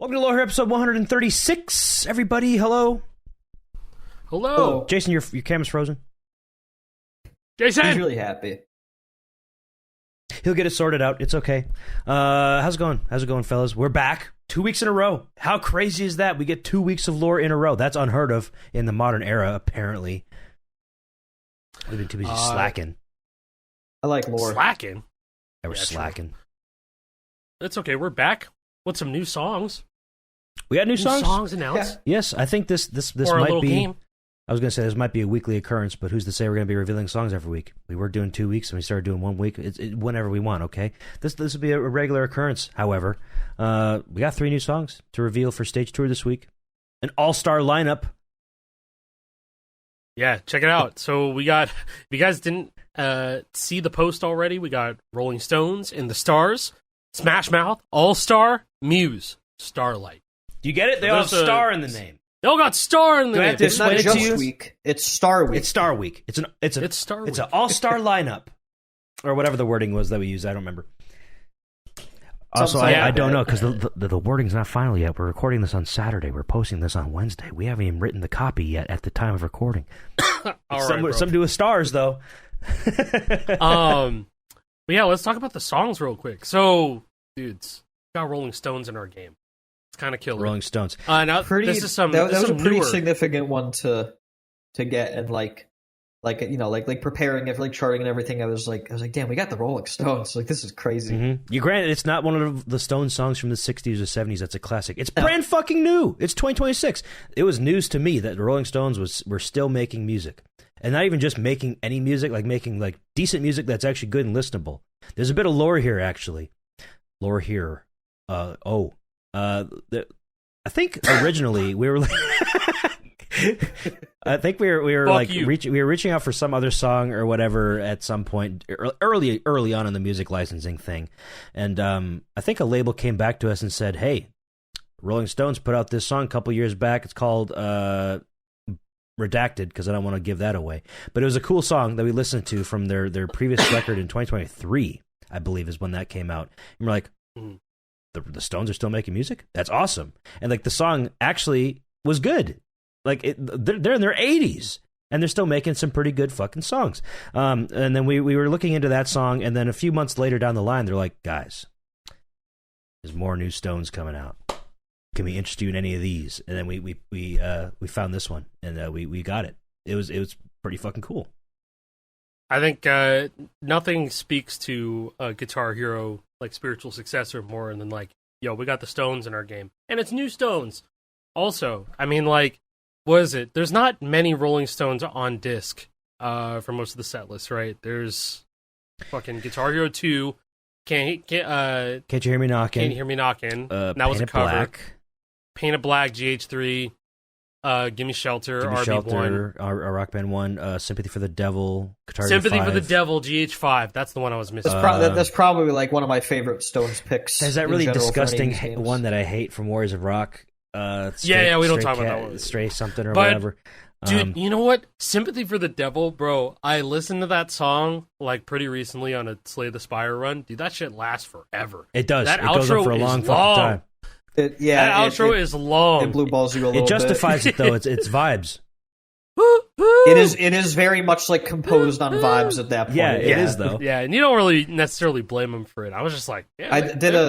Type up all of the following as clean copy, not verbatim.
Welcome to Lower episode 136. Everybody, hello. Hello. Jason, your camera's frozen. Jason! He's really happy. He'll get it sorted out. It's okay. How's it going? How's it going, fellas? We're back. 2 weeks in a row. How crazy is that? We get 2 weeks of lore in a row. That's unheard of in the modern era, apparently. We've been too busy slacking. I like lore. Slacking? Yeah, we're slacking. It's okay. We're back with some new songs. We got new songs? Songs announced. Yeah. Yes, I think this or might a little be... game. I was going to say this might be a weekly occurrence, but who's to say we're going to be revealing songs every week? We were doing 2 weeks, and we started doing 1 week. Whenever we want, okay? This will be a regular occurrence, however. We got 3 new songs to reveal for Stage Tour this week. An all-star lineup. Yeah, check it out. So we got, if you guys didn't see the post already, we got Rolling Stones in the Stars, Smash Mouth, All-Star, Muse, Starlight. Do you get it? They all have star in the name. They all got star in the name. It's not just week. It's Star Week. It's Star Week. It's Star Week. It's an all-star lineup. Or whatever the wording was that we used. I don't remember. Also, I don't know, because the wording's not final yet. We're recording this on Saturday. We're posting this on Wednesday. We haven't even written the copy yet at the time of recording. Some do with stars, though. But yeah, let's talk about the songs real quick. So, dudes, we got Rolling Stones in our game. It's kind of killer. Rolling Stones. Now, this is some. That this was some a pretty newer. significant one to get, and like preparing it, like charting and everything. I was like, damn, we got the Rolling Stones. Like, this is crazy. Mm-hmm. You granted, it's not one of the Stones songs from the 60s or 70s. That's a classic. It's brand fucking new. It's 2026. It was news to me that the Rolling Stones were still making music. And not even just making any music, like making like decent music that's actually good and listenable. There's a bit of lore here, actually. Lore here. I think originally we were like... I think we were Fuck like you. reaching out for some other song or whatever at some point early on in the music licensing thing, and I think a label came back to us and said, "Hey, Rolling Stones put out this song a couple years back. It's called Redacted, because I don't want to give that away, but it was a cool song that we listened to from their previous record in 2023, I believe, is when that came out. And we're like, the Stones are still making music? That's awesome!" And like the song actually was good. Like, they're in their 80s, and they're still making some pretty good fucking songs. And then we were looking into that song, and then a few months later down the line, they're like, guys, there's more new Stones coming out. Can we interest you in any of these? And then we found this one, and we got it. It was pretty fucking cool. I think nothing speaks to a Guitar Hero like spiritual successor more than like, yo, we got the Stones in our game, and it's new Stones. Also, I mean, like, what is it? There's not many Rolling Stones on disc for most of the set list, right? There's fucking Guitar Hero 2, Can't You Hear Me Knockin'? Can't You Hear Me Knockin'? That was a cover. Black. Painted Black, GH3, Gimme Shelter, Gimme RB1. Shelter, Rock Band 1, Sympathy for the Devil, Guitar Hero Sympathy 5. for the Devil, GH5. That's the one I was missing. That's probably like one of my favorite Stones picks. There's that really in general for any disgusting games. one that I hate from Warriors of Rock. We don't talk about that one. Stray something or But, whatever. Dude, you know what? Sympathy for the Devil, bro. I listened to that song like pretty recently on a Slay the Spire run. Dude, that shit lasts forever. It does. That it goes on for a long fucking time. That outro is long. It blue balls you a little It justifies it though. It's vibes. It is very much like composed on vibes at that point. Yeah, it is though. Yeah, and you don't really necessarily blame him for it. I was just like, yeah, I did a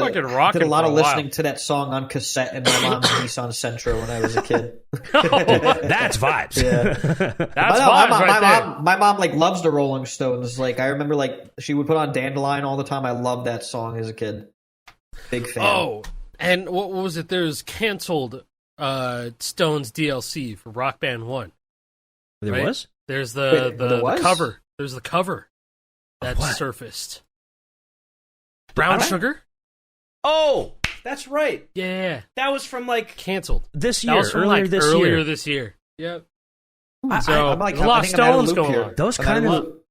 lot of listening to that song on cassette in my mom's Nissan Sentra when I was a kid. That's vibes. Yeah. That's vibes there. My mom like loves the Rolling Stones. Like, I remember like she would put on Dandelion all the time. I loved that song as a kid. Big fan. Oh, and what was it? There's canceled Stones DLC for Rock Band 1. There was? There's there the was? cover. There's the cover that surfaced. Brown Sugar? Oh, that's right. Yeah. That was from like Canceled. this year. That was from earlier this year. Yep. So I'm like, there's a lot of I think I'm out of Stones the loop going here. on.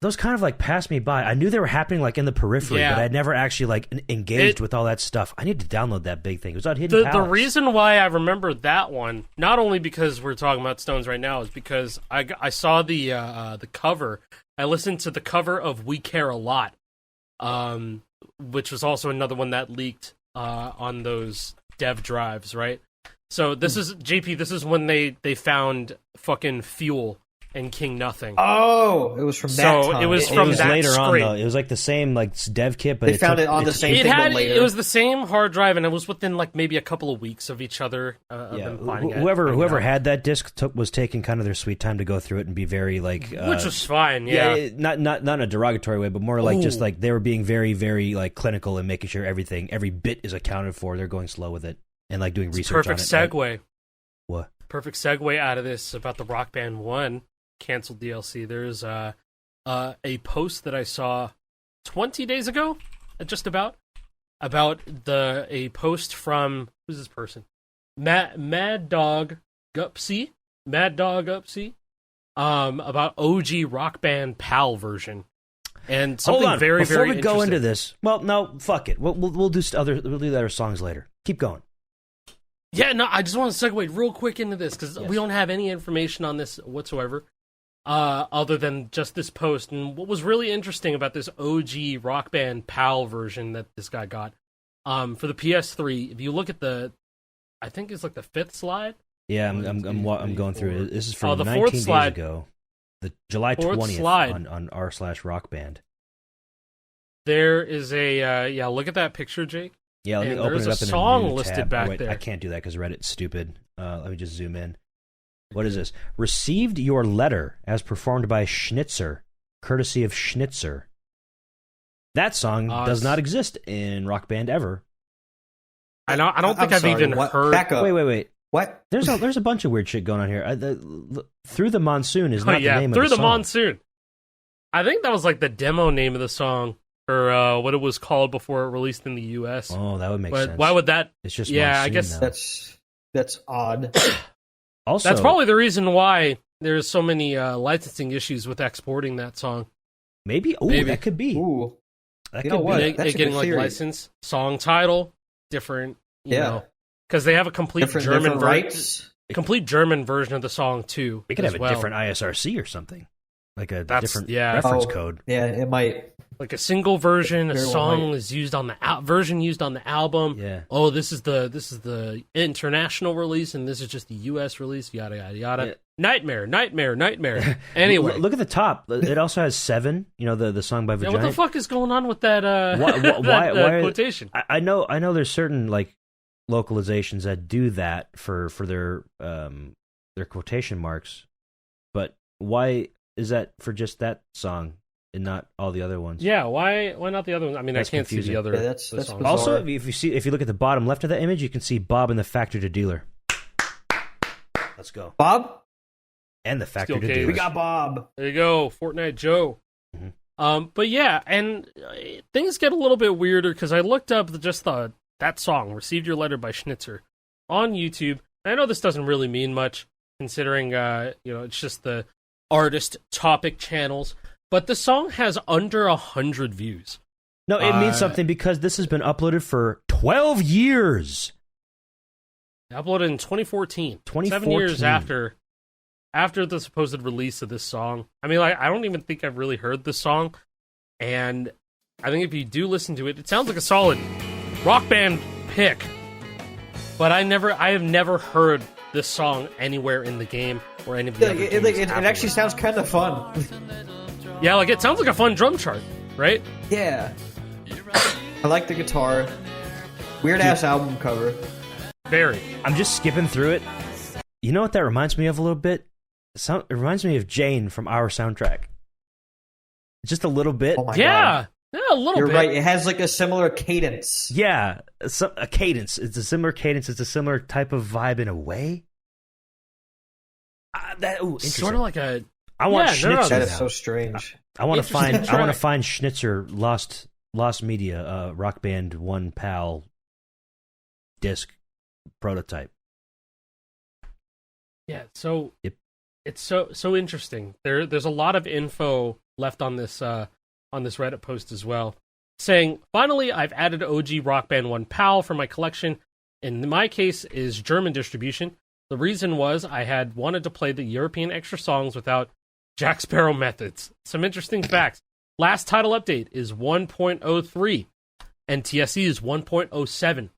Those kind of like passed me by. I knew they were happening like in the periphery, Yeah. but I'd never actually like engaged with all that stuff. I need to download that big thing. It was on Hidden The Palace. reason why I remember that one, not only because we're talking about Stones right now, is because I saw the cover. I listened to the cover of We Care a Lot, which was also another one that leaked on those dev drives, right? So this is JP. This is when they found fucking Fuel and King Nothing. Oh, it was from that time. It was from that later on screen. though. It was like the same like dev kit, but They found it on the same thing, but later. It was the same hard drive, and it was within like maybe a couple of weeks of each other. Of them finding it. Whoever had that disc was taking kind of their sweet time to go through it and be very like, which was fine. Yeah, not in a derogatory way, but more like just like they were being very, very like clinical and making sure every bit is accounted for. They're going slow with it and like doing research. Perfect on it. segue. Like, what? Perfect segue out of this about the Rock Band 1 canceled DLC. There's a post that I saw 20 days ago, just about a post from, who's this person? Mad Dog Upsy, about OG Rock Band PAL version. And something Hold on. very, Before very we go interesting. into this, well, no, fuck it. We'll do other songs later. Keep going. Yeah, no, I just want to segue real quick into this because we don't have any information on this whatsoever, other than just this post. And what was really interesting about this OG Rock Band PAL version that this guy got for the PS3, if you look at I think it's like the 5th slide. Yeah, I'm going through it. This is from the 19 4th days slide. ago, the July 20th on r/rockband. There is a look at that picture, Jake. Yeah, let me open it up in a song new listed tab. back Wait, there. I can't do that because Reddit's stupid. Let me just zoom in. What is this? Received your letter as performed by Schnitzer, courtesy of Schnitzer. That song does not exist in Rock Band ever. I don't think I've even heard. Back up. Wait. What? There's a bunch of weird shit going on here. Through the Monsoon is not the name of the song. Through the Monsoon. I think that was like the demo name of the song. Or what it was called before it released in the U.S. Oh, that would make sense. Why would that? It's just Monsoon I guess now. That's odd. Also, that's probably the reason why there's so many licensing issues with exporting that song. Maybe. That could be. Ooh, that you could know what? be. It getting like licensed song title different. You know, because they have a complete German rights. Complete German version of the song too. They could have a different ISRC or something, like a different yeah. reference code. Yeah, it might. Like a single version, a song is used on the version used on the album. Yeah. Oh, this is the international release, and this is just the U.S. release. Yada yada yada. Yeah. Nightmare. Anyway, look at the top. It also has 7. You know the song by Vagina. What the fuck is going on with that? Why quotation? I know there's certain like localizations that do that for their quotation marks, but why is that for just that song and not all the other ones? Yeah, why not the other ones? I mean, that's I can't confusing. see the other. Yeah, that's songs. Also, if you look at the bottom left of that image, you can see Bob and the Factor to Dealer. Let's go, Bob and the Factor to okay. Dealer. We got Bob. There you go, Fortnite Joe. Mm-hmm. But yeah, and things get a little bit weirder because I looked up that song, "Received Your Letter" by Schnitzer, on YouTube. I know this doesn't really mean much considering it's just the artist topic channels, but the song has under 100 views. No, it means something because this has been uploaded for 12 years. Uploaded in 2014. 7 years after the supposed release of this song. I mean, I don't even think I've really heard this song, and I think if you do listen to it, it sounds like a solid Rock Band pick. But I have never heard this song anywhere in the game or any of the other games. It actually sounds kind of fun. Yeah, like it sounds like a fun drum chart, right? Yeah. I like the guitar. Weird ass album cover. Very. I'm just skipping through it. You know what that reminds me of a little bit? It reminds me of Jane from our soundtrack. Just a little bit. Oh my God. Yeah, a little You're bit. right. It has like a similar cadence. Yeah, a cadence. It's a similar cadence. It's a similar type of vibe in a way. Sort of like a. I want Schnitzer. That is now. so strange. I want to find Schnitzer Lost Media Rock Band 1 PAL disc prototype. Yeah, so Yep. It's so interesting. There's a lot of info left on this Reddit post as well, saying, finally, I've added OG Rock Band 1 PAL for my collection. In my case, is German distribution. The reason was I had wanted to play the European extra songs without Jack Sparrow methods. Some interesting facts. Last title update is 1.03, and TSE is 1.07.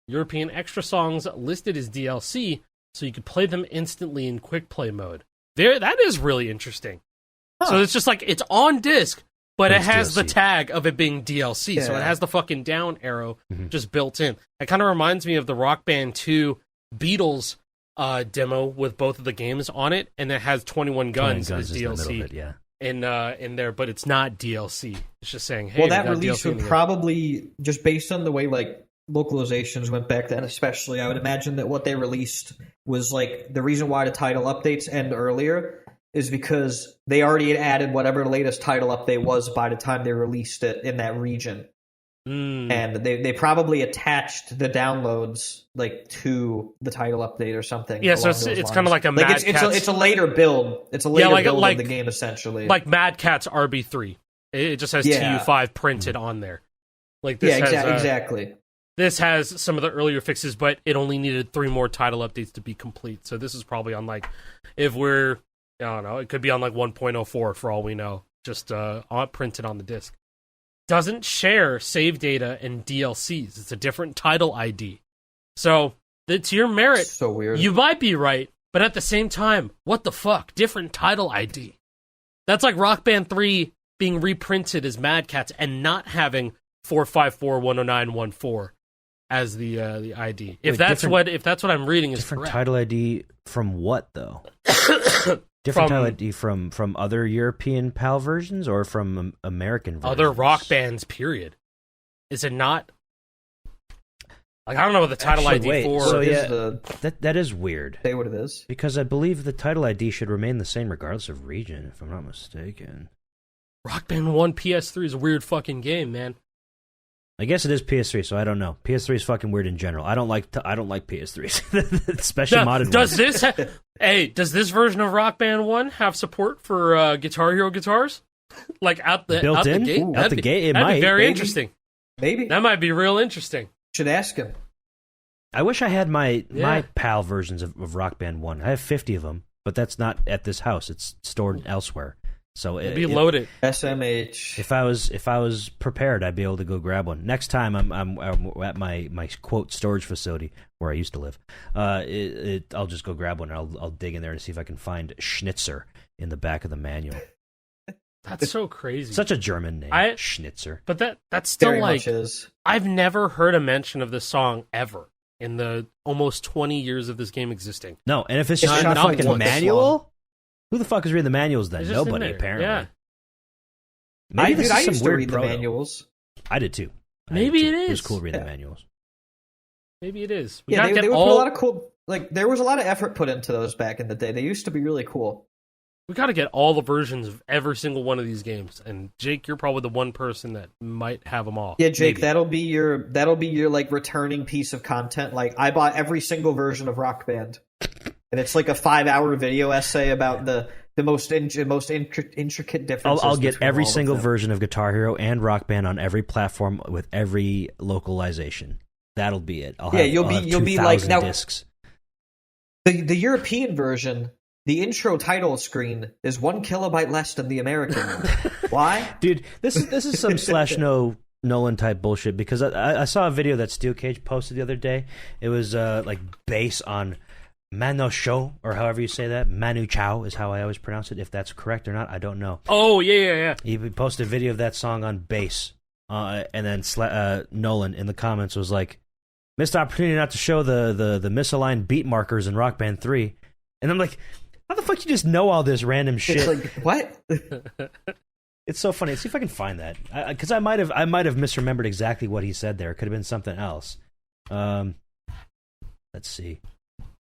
European extra songs listed as DLC, so you could play them instantly in quick play mode. That is really interesting. Huh. So it's just like, it's on disc, but it has DLC. The tag of it being DLC, so it has the fucking down arrow just built in. It kind of reminds me of the Rock Band 2 Beatles demo with both of the games on it, and it has 21 Guns as DLC in there, but it's not DLC. It's just saying, hey, that release would probably, just based on the way like localizations went back then, especially, I would imagine that what they released was like, the reason why the title updates end earlier is because they already had added whatever the latest title update was by the time they released it in that region. And they probably attached the downloads like to the title update or something. Yeah, so it's kind of like a like Mad Catz. It's a later build. It's a later build of the game, essentially. Like Mad Catz RB3. It just has TU5 printed on there. Like this exactly. This has some of the earlier fixes, but it only needed 3 more title updates to be complete. So this is probably on like, if we're, I don't know, it could be on like 1.04 for all we know, just printed on the disc. Doesn't share save data and DLCs. It's a different title ID. So, to your merit, so weird. You might be right, but at the same time, what the fuck? Different title ID. That's like Rock Band 3 being reprinted as Mad Catz and not having 454-10914 as the ID. If that's what I'm reading is different correct. Title ID from what though? Different title ID from other European PAL versions or from American versions? Other rock bands, period. Is it not? Like, I don't know what the title ID for. So that is weird. Say what it is. Because I believe the title ID should remain the same regardless of region, if I'm not mistaken. Rock Band 1 PS3 is a weird fucking game, man. I guess it is PS3, so I don't know. PS3 is fucking weird in general. I don't like PS3s, especially modern ones. Does this version of Rock Band 1 have support for Guitar Hero guitars? Like out the gate? Ooh, out the gate, it that'd might. Be very interesting. Maybe that might be real interesting. Should ask him. I wish I had my PAL versions of Rock Band 1. I have 50 of them, but that's not at this house. It's stored elsewhere. So it'd be loaded. SMH. If I was prepared, I'd be able to go grab one. Next time I'm at my quote storage facility where I used to live. I'll just go grab one. And I'll dig in there and see if I can find Schnitzer in the back of the manual. That's so crazy. Such a German name, Schnitzer. But that's still Very like, much is. I've never heard a mention of this song ever in the almost 20 years of this game existing. No, and if it's not in the fucking manual. Who the fuck is reading the manuals then? Nobody, apparently. Yeah. Maybe I used to read the manuals. I did too. Maybe it is. It was cool reading the manuals. Maybe it is. They would put a lot of cool. Like there was a lot of effort put into those back in the day. They used to be really cool. We got to get all the versions of every single one of these games. And Jake, you're probably the one person that might have them all. Yeah, Jake, maybe. that'll be your like returning piece of content. Like I bought every single version of Rock Band. And it's like a 5-hour video essay about the most intricate differences. I'll get every single version of Guitar Hero and Rock Band on every platform with every localization. That'll be it. You'll be like now discs. The European version, the intro title screen is 1 kilobyte less than the American. Why, dude? This is some /no Nolan type bullshit because I saw a video that Steel Cage posted the other day. It was like bass on Mano Show, or however you say that. Manu Chao is how I always pronounce it. If that's correct or not, I don't know. Oh, yeah. He posted a video of that song on bass. And then Nolan in the comments was like, missed opportunity not to show the misaligned beat markers in Rock Band 3. And I'm like, how the fuck you just know all this random shit? It's like, what? It's so funny. Let's see if I can find that. Because I might have misremembered exactly what he said there. It could have been something else. Let's see.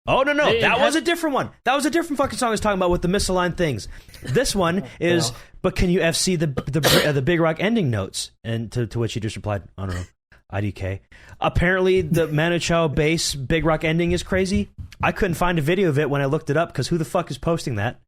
Oh, no, that was a different one. That was a different fucking song I was talking about with the misaligned things. This one is, but can you FC the Big Rock ending notes? And to which he just replied, I don't know, IDK. Apparently, the Manu Chao bass Big Rock ending is crazy. I couldn't find a video of it when I looked it up, because who the fuck is posting that?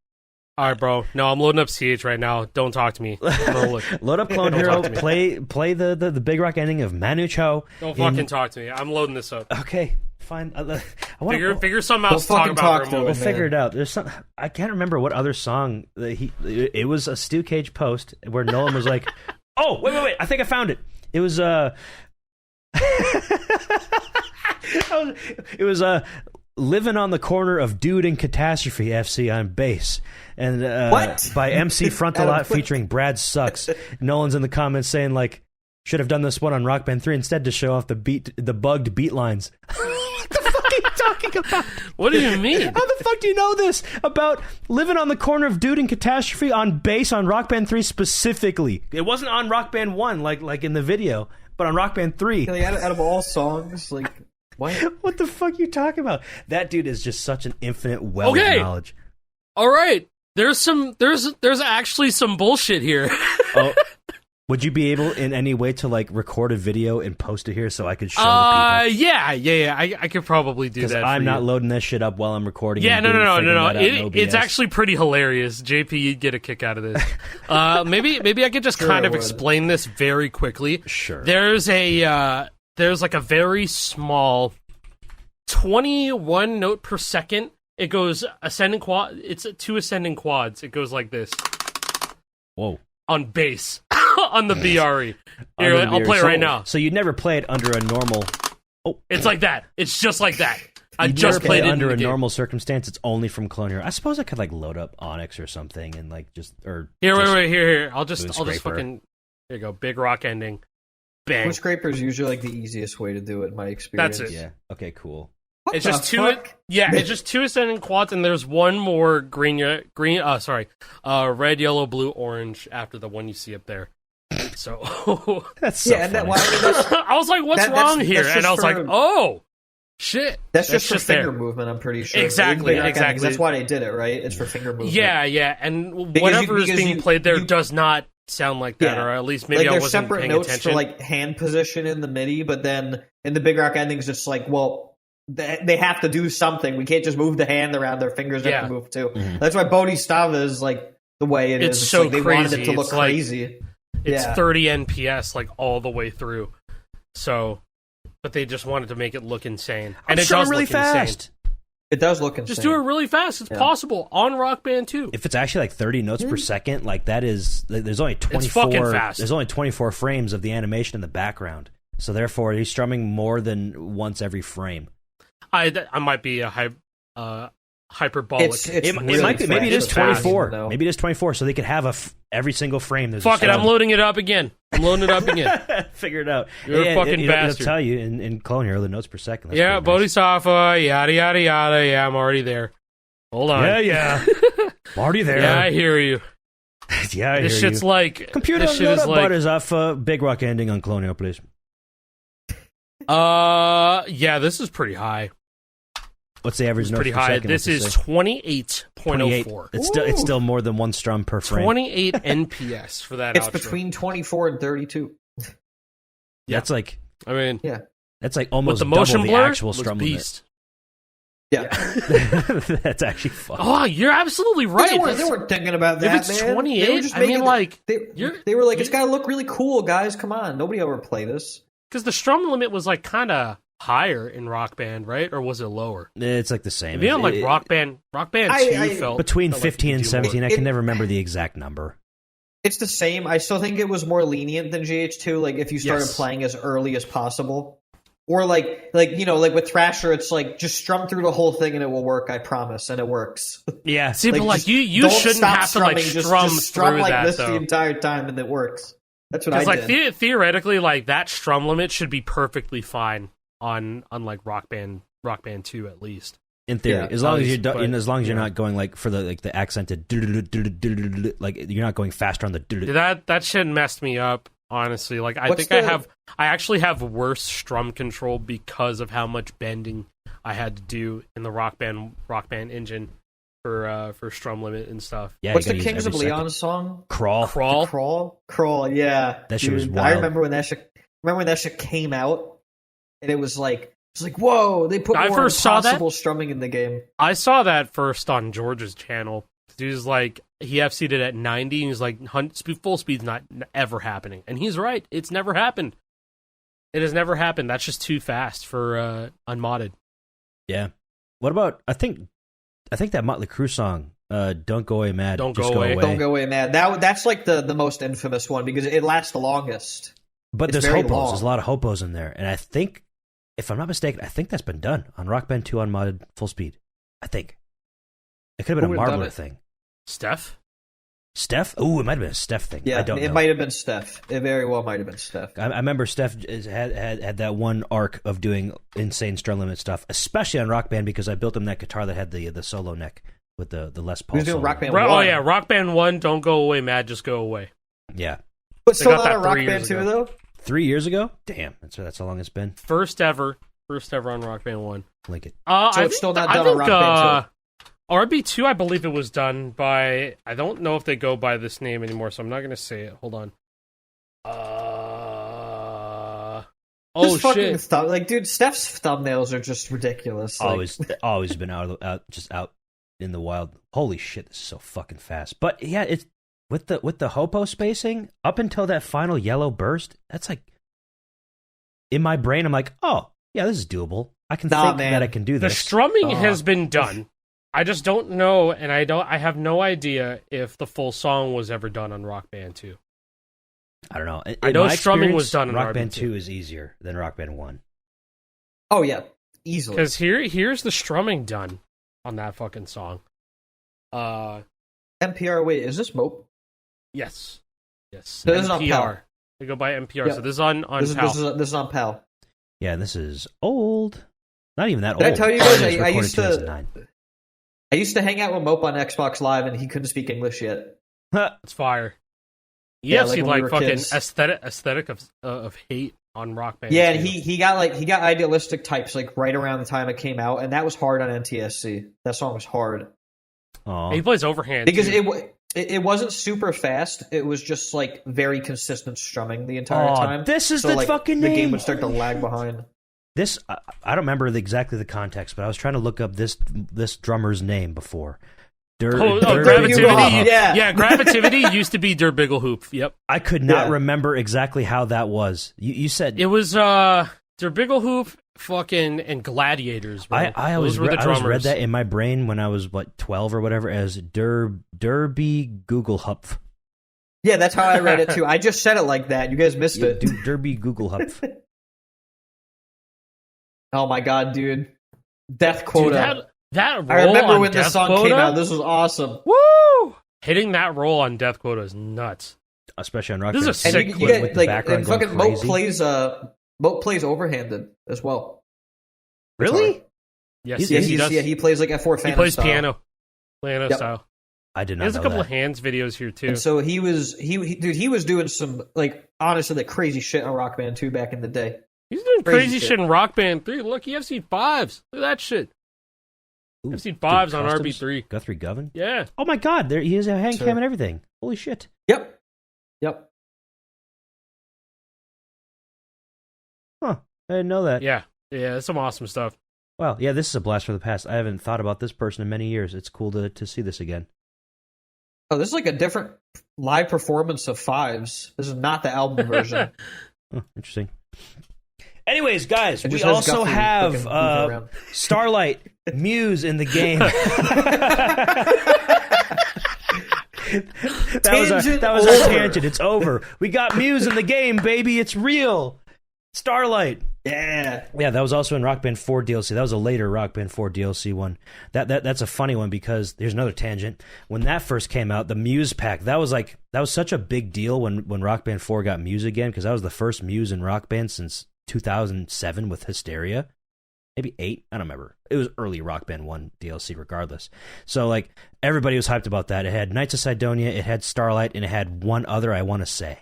All right, bro. No, I'm loading up CH right now. Don't talk to me. Load up Clone Hero, play the Big Rock ending of Manu Chao. Don't fucking talk to me. I'm loading this up. Okay. Fine. Figure something else to talk about for a moment. We'll figure it out. There's some. I can't remember what other song that it was a Stu Cage post where Nolan was like, "Oh, wait! I think I found it. It was It was Living on the Corner of Dude and Catastrophe FC on bass. And What? by MC Frontalot featuring Brad Sucks. Nolan's in the comments saying, like, should have done this one on Rock Band 3 instead to show off the bugged beat lines. What the fuck are you talking about? What do you mean? How the fuck do you know this about Living on the Corner of Dude and Catastrophe on bass on Rock Band 3 specifically? It wasn't on Rock Band 1 like in the video, but on Rock Band 3. Like, out of all songs, like, what? What the fuck are you talking about? That dude is just such an infinite well of knowledge. All right. There's actually some bullshit here. Oh, would you be able in any way to like record a video and post it here so I could show the people? Yeah. I could probably do that. Because I'm not loading this shit up while I'm recording. Yeah, no. It's It's actually pretty hilarious. JP, you'd get a kick out of this. Maybe I could just kind of explain this very quickly. Sure. There's like a very small 21 note per second. It goes ascending quad. It's 2 ascending quads. It goes like this. Whoa. On bass. On the BRE. Here, I'll play it right now. So you'd never play it under a normal... Oh, it's like that. It's just like that. I You'd just never played it under a game. normal circumstance. It's only from Clone Hero. I suppose I could like load up Onyx or something and like just Here. I'll just Scraper. fucking... Here you go. Big rock ending. Bang. Boot Scraper is usually like the easiest way to do it in my experience. That's it. Yeah. Okay. Cool. What It's the just two. fuck? Yeah, it's just 2 ascending quads, and there's one more red, yellow, blue, orange after the one you see up there. So That's so and funny. I was like, "What's wrong here?" that's And I was like, for- "Oh, shit!" That's just for finger there. movement, I'm pretty sure. Exactly, Big Rock exactly. Endings, that's why they did it, right? It's for finger movement. Yeah, and Because whatever is because being played there you- does not sound like that, Yeah. or at least maybe like, I there's wasn't separate paying notes attention. for like hand position in the MIDI, but then in the Big Rock Endings, it's like, well, they have to do something. We can't just move the hand around; their fingers have to move too. Mhm. That's why Bodhisattva is like the way it is. It's so like they wanted crazy. it to look It's like- crazy. It's Yeah. 30 NPS like all the way through. So, but they just wanted to make it look insane, and I'm it sure does really look fast. insane. It does look insane. Just do it really fast. It's possible on Rock Band 2. If it's actually like 30 notes per second, like that is there's only 24. fucking fast. There's only 24 frames of the animation in the background, so therefore he's strumming more than once every frame. I might be a hyperbolic. It's It really might be, maybe it is fast. 24. No. Maybe it is 24, so they could have every single frame. There's Fuck a it, I'm strum. loading it up again. Figure it out. You're a fucking bastard. It'll tell you in Clone Hero the notes per second. That's Yeah, pretty nice. Bodhisattva, yada yada yada. Yeah, I'm already there. Hold on. Yeah. I'm already there. Yeah, I hear you. Yeah, I This hear shit's you. like Computer, This shit load is up like butters off Big Rock ending on Clone Hero, please. yeah, this is pretty high. What's the average It's notes pretty per high. second? This What's is it say? 28.04. It's still more than one strum per frame. 28 NPS for that. It's outro. between 24 and 32. That's like I mean, that's like with almost the motion double the blur, actual was strum beast. Yeah. limit. That's actually fun. Oh, you're absolutely right. They weren't thinking about that, If it's man. 28, They were just I mean, making like, they were like, it's got to look really cool, guys. Come on, nobody ever play this. Because the strum limit was like kind of higher in Rock Band, right? Or was it lower? It's like the same. Maybe on like Rock Band 2 felt between felt 15 and it 17. I It- can never remember the exact number. It's the same. I still think it was more lenient than GH2. Like if you started Yes. playing as early as possible, or like with Thrasher, it's like just strum through the whole thing and it will work. I promise, and it works. Yeah. See, but like just you don't shouldn't stop have to like strumming, strum just strum through like that this though. the entire time, and it works. That's what I Because did. like theoretically, like that strum limit should be perfectly fine on like Rock Band 2 at least. In theory, Yeah, as long as least, you're but, as long as you're yeah. not going like for the accented like you're not going faster on the Dude, that shit messed me up. Honestly, like I What's think the- I actually have worse strum control because of how much bending I had to do in the Rock Band engine for strum limit and stuff. Yeah, What's you the gotta use Kings of every Leon second. song? Crawl. Crawl. Yeah, That shit was Dude, wild. I remember when that shit came out, and it was like whoa, they put I more first saw that- impossible strumming in the game. I saw that first on George's channel. Dude's like, he FC'd it at 90, and he's like, full speed's not ever happening. And he's right. It's never happened. It has never happened. That's just too fast for unmodded. Yeah. What about I think that Motley Crue song, "Don't Go Away Mad." Don't Just Go Away. Don't go away, man. That's like the most infamous one because it lasts the longest. But It's there's very hopos. long. There's a lot of hopos in there, and I think if I'm not mistaken, I think that's been done on Rock Band 2 Unmodded Full Speed. I think. It could have been a Marbler thing. Steph? Oh, it might have been a Steph thing. Yeah, I don't know. It might have been Steph. It very well might have been Steph. I remember Steph had that one arc of doing insane strum limit stuff, especially on Rock Band, because I built him that guitar that had the solo neck with the Les Paul. He was doing solo. Rock Band 1. Oh, yeah, Rock Band 1, Don't Go Away, Mad, Just Go Away. Yeah. But still got not that on Rock 3 Band years 2, ago. though? 3 years ago? Damn, that's how long it's been. First ever on Rock Band 1. Link it. So it's still not done on Rock Band 2. RB2, I believe it was done by... I don't know if they go by this name anymore, so I'm not going to say it. Hold on. This fucking shit. like, dude, Steph's thumbnails are just ridiculous. Like, Always been out in the wild. Holy shit, this is so fucking fast. But yeah, it's with the hopo spacing up until that final yellow burst. That's like in my brain. I'm like, oh yeah, this is doable. I can think that I can do this. The strumming has been done. I just don't know, and I have no idea if the full song was ever done on Rock Band 2. I don't know. I know strumming was done in Rock Band RB2. 2 is easier than Rock Band 1. oh, yeah. Easily. Because here's the strumming done on that fucking song. NPR, wait, is this Mope? Yes. Yes. So this is on PAL. They go by NPR, Yeah. so this is on PAL. This is on PAL. Yeah, this is old. Not even that Did old. I tell you guys It was I recorded used to 2009. I used to hang out with Mope on Xbox Live, and he couldn't speak English yet. It's fire. Yeah, Yes, he like when we like were fucking kids. aesthetic of hate on Rock Band. Yeah, 2. and he got idealistic types like right around the time it came out, and that was hard on NTSC. That song was hard Aw. He plays overhand because too. it wasn't super fast. It was just like very consistent strumming the entire time. This is so, the like, fucking the name. game would start to lag behind. This I don't remember exactly the context, but I was trying to look up this drummer's name before. Gravativity. Yeah. Gravativity used to be Der Bigelhoop. Yep. I could not remember exactly how that was. You said It was Der Bigelhoop, fucking, and Gladiators. Bro. I always Those were the I always drummers. read that in my brain when I was 12 or whatever as Derby Google Hupf. Yeah, that's how I read it too. I just said it like that. You guys missed it. Derby Google Hupf. Oh my god, dude! Death Quota. Dude, that roll I remember on when this Death song Quota? came out. This was awesome. Woo! Hitting that roll on Death Quota is nuts. Especially on Rock This Band. is a And sick you clip get with the like background and going fucking crazy. Mope plays overhanded as well. Really? Yes, He does. he plays like F4 He plays style. piano Yep. style. I did not There's know a couple that. of hands videos here too. And so he was doing some like honestly like crazy shit on Rock Band 2 back in the day. He's doing crazy crazy shit. shit in Rock Band 3. Look, FC5s. Look at that shit. Ooh, FC5s on customs? RB3. Guthrie Govan? Yeah. Oh my god, there he has a hand Sure. cam and everything. Holy shit. Yep. Huh. I didn't know that. Yeah. Yeah, that's some awesome stuff. Well, yeah, this is a blast from the past. I haven't thought about this person in many years. It's cool to see this again. Oh, this is like a different live performance of Fives. This is not the album version. Oh, interesting. Anyways, guys, It we just has also Guthrie have fucking moving around. Starlight Muse in the game. that was our tangent. It's over. We got Muse in the game, baby. It's real. Starlight. Yeah. Yeah, that was also in Rock Band 4 DLC. That was a later Rock Band 4 DLC one. That's a funny one because there's another tangent. When that first came out, the Muse pack, that was such a big deal when Rock Band 4 got Muse again because that was the first Muse in Rock Band since 2007 with Hysteria. Maybe 8, I don't remember. It was early Rock Band 1 DLC regardless. So like everybody was hyped about that. It had Knights of Sidonia, it had Starlight, and it had one other I want to say.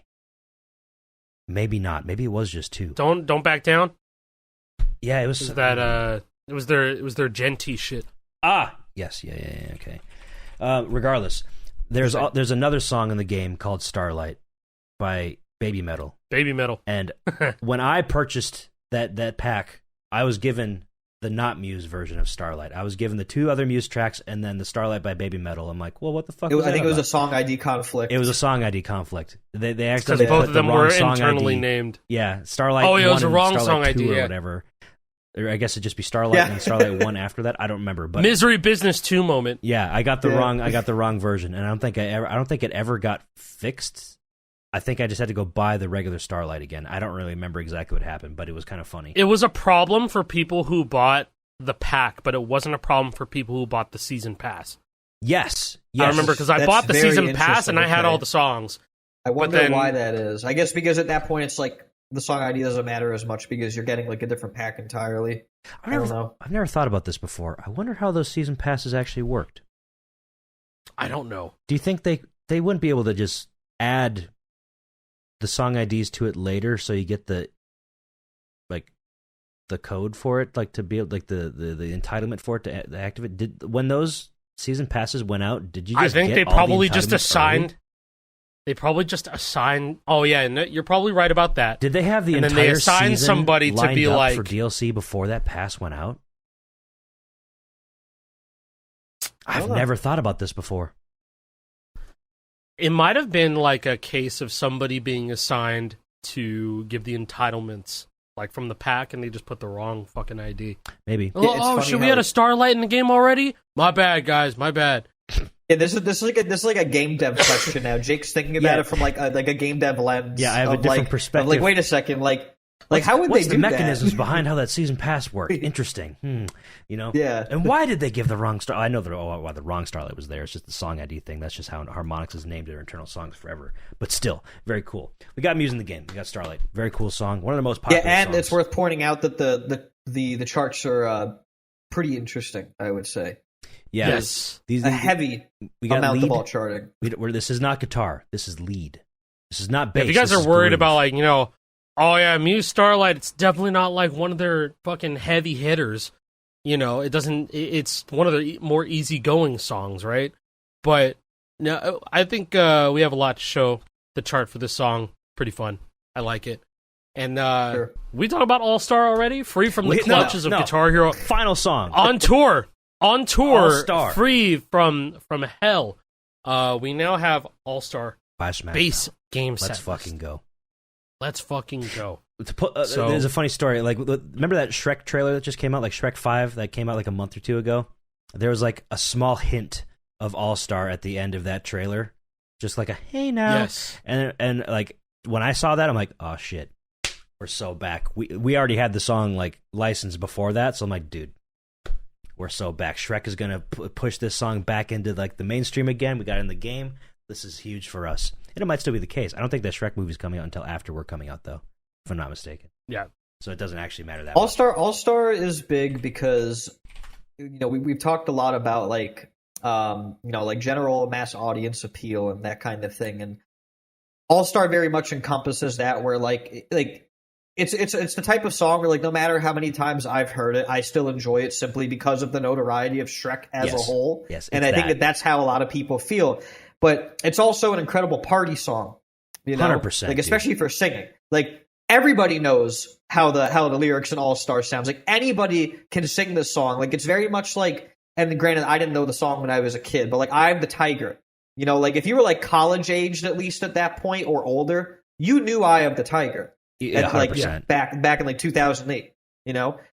Maybe not. Maybe it was just 2. Don't back down. Yeah, it was It was their Genty shit. Yes, yeah, okay. Regardless, there's another song in the game called Starlight by Baby Metal. Baby Metal. And when I purchased that pack, I was given the not Muse version of Starlight. I was given the 2 other Muse tracks and then the Starlight by Baby Metal. I'm like, well, what the fuck? I think it was a song ID conflict. It was a song ID conflict. They Because actually both put of the them wrong were song internally ID. named. Yeah, Starlight. Oh, yeah, it was 1 a wrong and Starlight song 2 ID, or yeah. whatever. Or I guess it'd just be Starlight and Starlight 1 after that. I don't remember, but Misery Business 2 moment. yeah, I got the wrong version, and I don't think it ever got fixed. I think I just had to go buy the regular Starlight again. I don't really remember exactly what happened, but it was kind of funny. It was a problem for people who bought the pack, but it wasn't a problem for people who bought the season pass. Yes. I remember because I bought the season pass and I had all the songs. I wonder why that is. I guess because at that point it's like the song ID doesn't matter as much because you're getting like a different pack entirely. I don't know. I've never thought about this before. I wonder how those season passes actually worked. I don't know. Do you think they wouldn't be able to just add the song IDs to it later so you get the code for it, like to be able, like the entitlement for it to activate? When those season passes went out, did you just I think get they all probably the just assigned early? They probably just assigned. Oh yeah, you're probably right about that. Did they have the entire they assigned season somebody to be up like for DLC before that pass went out? I've never thought about this before. It might have been like a case of somebody being assigned to give the entitlements, like from the pack, and they just put the wrong fucking ID. Maybe. Oh, should we had a Starlight in the game already? My bad, guys. My bad. Yeah, this is like a game dev question now. Jake's thinking about it from like a game dev lens. Yeah, I have a different perspective. Like, wait a second, how would they do the mechanisms that? behind how that season pass worked? Interesting. Yeah. And why did they give the wrong star? I know why the wrong Starlight was there. It's just the song ID thing. That's just how Harmonix has named their internal songs forever. But still, very cool. We got Muse in the game. We got Starlight. Very cool song. One of the most popular songs. And it's worth pointing out that the charts are pretty interesting, I would say. Yeah, yes. These heavy we got amount lead. of all charting. This is not guitar. This is lead. This is not bass. If you guys are worried about oh yeah, Muse Starlight, it's definitely not like one of their fucking heavy hitters. It doesn't. It's one of the more easygoing songs, right? But no, I think we have a lot to show. The chart for this song, pretty fun. I like it. And Sure. We talk about All Star already, free from the clutches of Guitar Hero. Final song On tour, All-Star. free from hell. We now have All Star Smash base game set. Let's fucking go. Let's fucking go. There's a funny story. Like, remember that Shrek trailer that just came out, like Shrek 5, that came out like a month or two ago? There was like a small hint of All-Star at the end of that trailer, just like a hey now. Yes. And like when I saw that, I'm like, oh shit, we're so back. We already had the song like licensed before that, so I'm like, dude, we're so back. Shrek is gonna push this song back into like the mainstream again. We got it in the game. This is huge for us. And it might still be the case. I don't think that Shrek movie's coming out until after we're coming out, though, if I'm not mistaken. Yeah. So it doesn't actually matter that much. All-Star is big because, we've talked a lot about, like general mass audience appeal and that kind of thing. And All-Star very much encompasses that, where, it's the type of song where, like, no matter how many times I've heard it, I still enjoy it simply because of the notoriety of Shrek as a whole. Yes, and I think that's how a lot of people feel. But it's also an incredible party song, 100%, like especially for singing. Like everybody knows how the lyrics in All Star sounds. Like anybody can sing this song. Like it's very much like. And granted, I didn't know the song when I was a kid, but like I'm the Tiger. Like if you were like college aged at least at that point or older, you knew Eye of the Tiger. Yeah, 100%. Back in like 2008.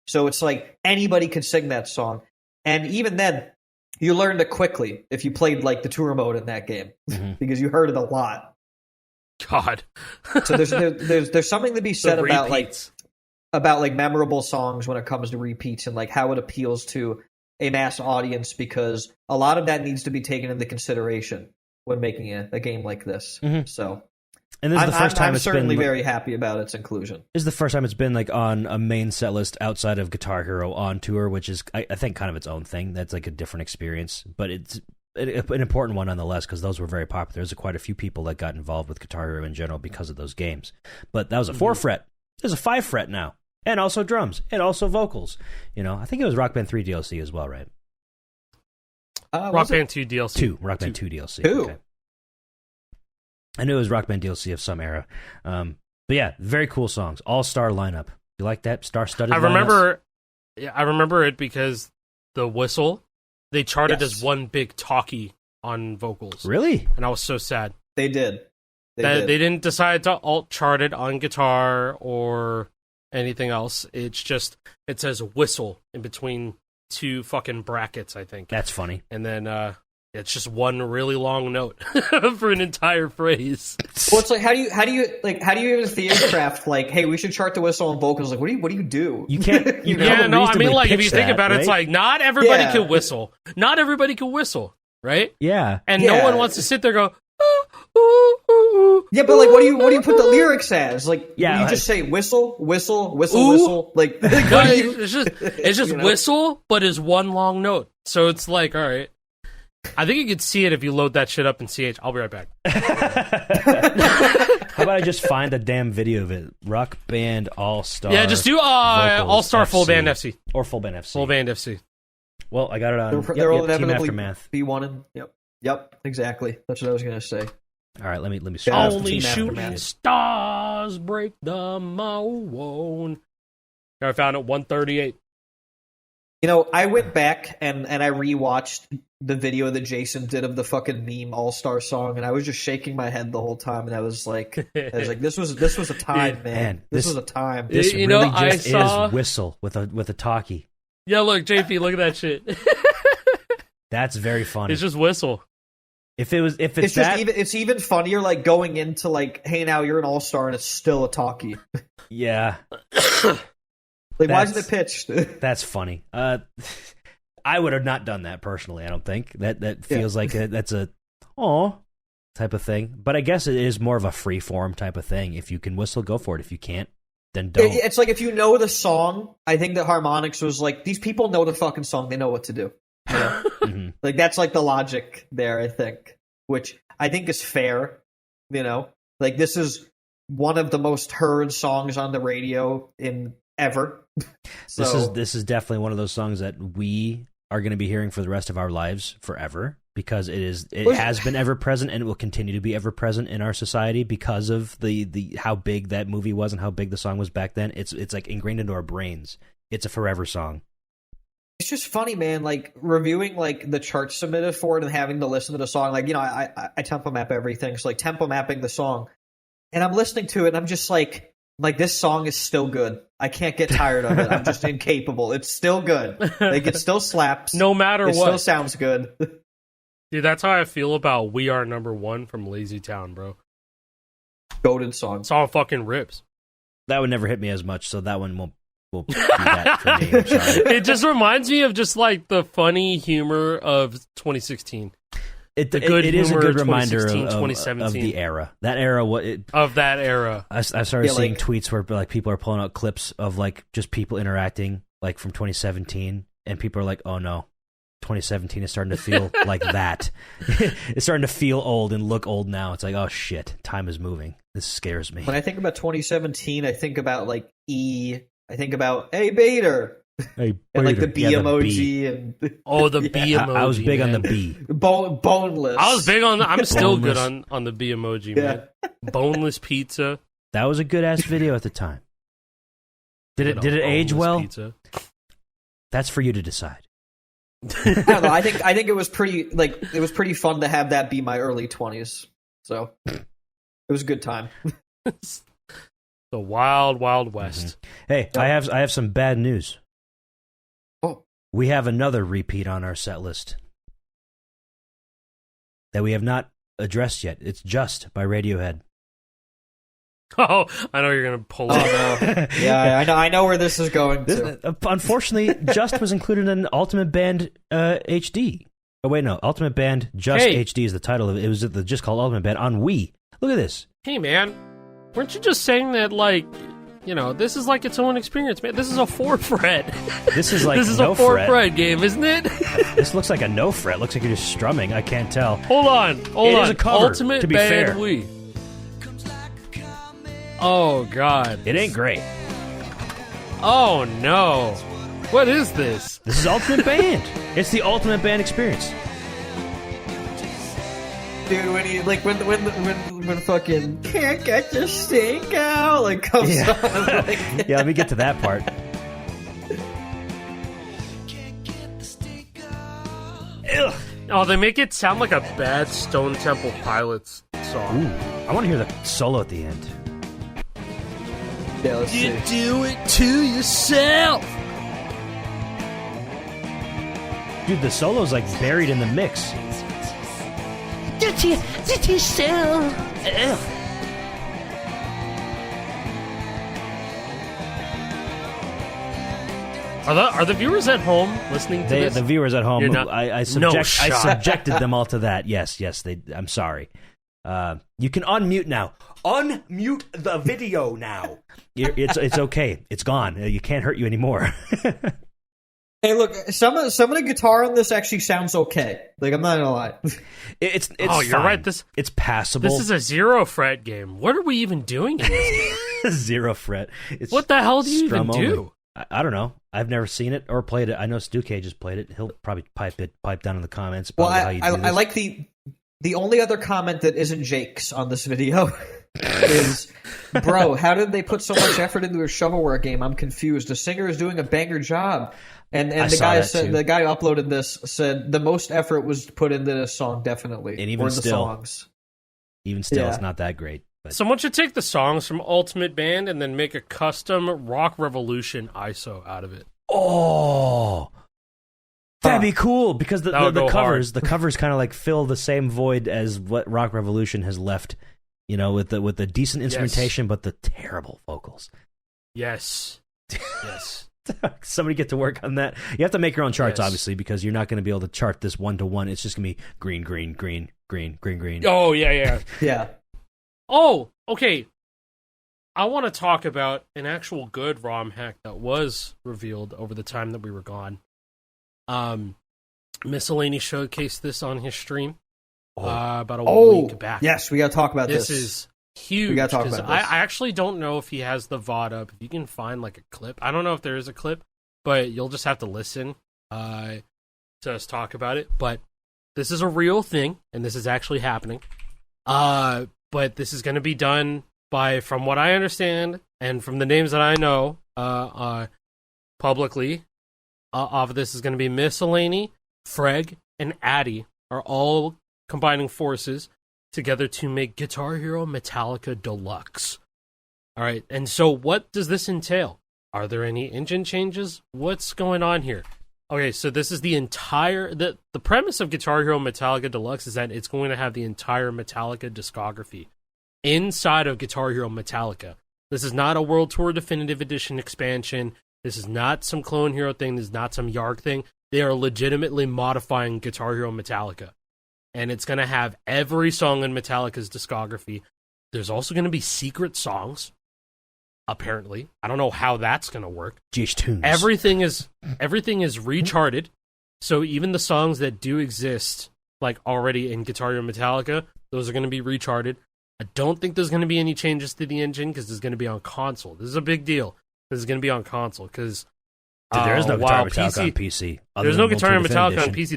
So it's like anybody could sing that song, and even then. You learned it quickly if you played like the tour mode in that game because you heard it a lot. God. So there's something to be said about memorable songs when it comes to repeats and like how it appeals to a mass audience, because a lot of that needs to be taken into consideration when making a game like this. So. And this is the first time I'm it's certainly been very happy about its inclusion. This is the first time it's been like on a main set list outside of Guitar Hero on tour, which is I think kind of its own thing. That's like a different experience, but it's an important one nonetheless because those were very popular. There's quite a few people that got involved with Guitar Hero in general because of those games. But that was a 4 fret. There's a 5 fret now, and also drums, and also vocals. I think it was Rock Band 3 DLC as well, right? Rock Band 2 DLC. Rock Band 2 DLC. 2. Okay. I knew it was Rock Band DLC of some era. But yeah, very cool songs. All-star lineup. You like that? Star-studded I remember it because the whistle, they charted as one big talkie on vocals. Really? And I was so sad. They did. They didn't decide to alt-chart it on guitar or anything else. It's just, it says whistle in between 2 fucking brackets, I think. That's funny. And then It's just one really long note for an entire phrase. Well, it's like how do you even theater craft like, hey, we should chart the whistle on vocals? Like, what do you do? You can't. You yeah, no, I mean, like if you think that, about it, right? it's like not everybody can whistle. Not everybody can whistle, right? Yeah, and no one wants to sit there and go. Ooh, ooh, ooh, yeah, but like, what do you put the lyrics as? Like, yeah, you just say whistle, whistle, whistle, whistle. Like, what do you? It's just whistle, but it's one long note. So it's like, all right. I think you could see it if you load that shit up in CH. I'll be right back. How about I just find a damn video of it? Rock Band All Star. Yeah, just do All Star Full Band FC or Full Band FC. Full Band FC. Well, I got it on. They're all Team inevitably Aftermath. B1 and yep, exactly. That's what I was gonna say. All right, let me. Only shooting stars break the moon. I found it 138. You know, I went back and I rewatched the video that Jason did of the fucking meme All-Star song, and I was just shaking my head the whole time, and I was like, this was a time, man. This was a time. This you really know, just is whistle with a talkie. Yeah, look, JP, look at that shit. That's very funny. It's just whistle. If it's even funnier, like going into like, hey, now you're an all-star, and it's still a talkie. Yeah. Like, why isn't it pitched? That's funny. I would have not done that personally. I don't think that feels like that's a type of thing. But I guess it is more of a free form type of thing. If you can whistle, go for it. If you can't, then don't. It's like if you know the song. I think that Harmonix was like, these people know the fucking song. They know what to do. You know? Mm-hmm. Like that's like the logic there. I think, which I think is fair. You know, like this is one of the most heard songs on the radio in ever. So, this is definitely one of those songs that we are going to be hearing for the rest of our lives forever, because it has been ever present and it will continue to be ever present in our society because of the how big that movie was and how big the song was back then. It's like ingrained into our brains. It's a forever song. It's just funny, man, like reviewing like the charts submitted for it and having to listen to the song. Like, you know, I tempo map everything, so like tempo mapping the song, and I'm listening to it and I'm just like this song is still good. I can't get tired of it. I'm just incapable. It's still good. Like it still slaps. No matter what. It still sounds good. Dude, that's how I feel about We Are Number One from Lazy Town, bro. Goated song. Song fucking rips. That would never hit me as much, so that one won't do that for me. I'm sorry. It just reminds me of just like the funny humor of 2016. It is a good reminder of the era. That era, of that era. I started seeing tweets where like people are pulling out clips of like just people interacting like from 2017, and people are like, "Oh no, 2017 is starting to feel like that. It's starting to feel old and look old now." It's like, oh shit, time is moving. This scares me. When I think about 2017, I think about like I think about hey Bader. Hey, and like the B emoji B. and the B emoji. I was big man. on the B. Boneless. I was big on. I'm still good on the B emoji, man. Boneless pizza. That was a good ass video at the time. Did it age well? Pizza. That's for you to decide. I don't know. I think it was pretty fun to have that be my early 20s. So it was a good time. The wild, wild west. Mm-hmm. Hey, I have some bad news. Oh. We have another repeat on our set list that we have not addressed yet. It's Just by Radiohead. Oh, I know you're going to pull it. Oh, no. Yeah, I know where this is going to. Unfortunately, Just was included in Ultimate Band HD. Oh, wait, no. Ultimate Band Just HD is the title of it. It was just called Ultimate Band on Wii. Look at this. Hey, man. Weren't you just saying that, like, you know, this is like its own experience, man? This is a 4-fret. This is like this is no a 4-fret game, isn't it? This looks like a no fret. Looks like you're just strumming. I can't tell. Hold on. It is a cover, Ultimate to be Band fair. Wii. Oh, God. It ain't great. Oh, no. What is this? This is Ultimate Band. It's the Ultimate Band experience. Dude, when he when fucking can't get your stink out like comes on. Like, yeah, let me get to that part. Ugh. Oh, they make it sound like a bad Stone Temple Pilots song. Ooh, I want to hear the solo at the end. Yeah, let's you see. Do it to yourself. Dude, the solo's like buried in the mix. Sit still. Are the viewers at home listening to this? The viewers at home, I subjected them all to that. Yes, I'm sorry. You can unmute now. Unmute the video now. It's okay. It's gone. You can't hurt you anymore. Hey, look, some of the guitar on this actually sounds okay. Like, I'm not gonna lie. It's oh, you're fine. right. It's passable. This is a 0 fret game. What are we even doing in this game? 0 fret. It's what the hell do you even only. do? I don't know. I've never seen it or played it. I know Stu K just played it. He'll probably pipe down in the comments. Well, how you do this. I like the only other comment that isn't Jake's on this video is, bro, how did they put so much effort into a shovelware game? I'm confused. The singer is doing a banger job. And the guy said, the guy who uploaded this said the most effort was put into this song, definitely. And even still, it's not that great. But. Someone should take the songs from Ultimate Band and then make a custom Rock Revolution ISO out of it. Oh, that'd be cool because the covers kind of like fill the same void as what Rock Revolution has left. You know, with the decent instrumentation, but the terrible vocals. Yes. Yes. Somebody get to work on that. You have to make your own charts, Yes. obviously, because you're not going to be able to chart this 1-to-1. It's just going to be green, green, green, green, green, green. Oh, yeah. Yeah. Oh, okay. I want to talk about an actual good ROM hack that was revealed over the time that we were gone. Miscellany showcased this on his stream about a week back. Yes, we got to talk about this. This is huge. We got to talk about this. I actually don't know if he has the VOD up. If you can find like a clip. I don't know if there is a clip, but you'll just have to listen to us talk about it. But this is a real thing, and this is actually happening. But this is going to be done by, from what I understand, and from the names that I know publicly, of this is going to be Miscellany, Freg, and Addy are all combining forces together to make Guitar Hero Metallica Deluxe. All right, and so what does this entail? Are there any engine changes? What's going on here? Okay, so this is the entire... The premise of Guitar Hero Metallica Deluxe is that it's going to have the entire Metallica discography inside of Guitar Hero Metallica. This is not a World Tour Definitive Edition expansion. This is not some Clone Hero thing. This is not some Yarg thing. They are legitimately modifying Guitar Hero Metallica. And it's going to have every song in Metallica's discography. There's also going to be secret songs, apparently. I don't know how that's going to work. GH Tunes. Everything is recharted. So even the songs that do exist, like already in Guitar Hero Metallica, those are going to be recharted. I don't think there's going to be any changes to the engine because it's going to be on console. This is a big deal. This is going to be on console because there is no Guitar Metallica on PC. There's no Guitar Metallica on PC.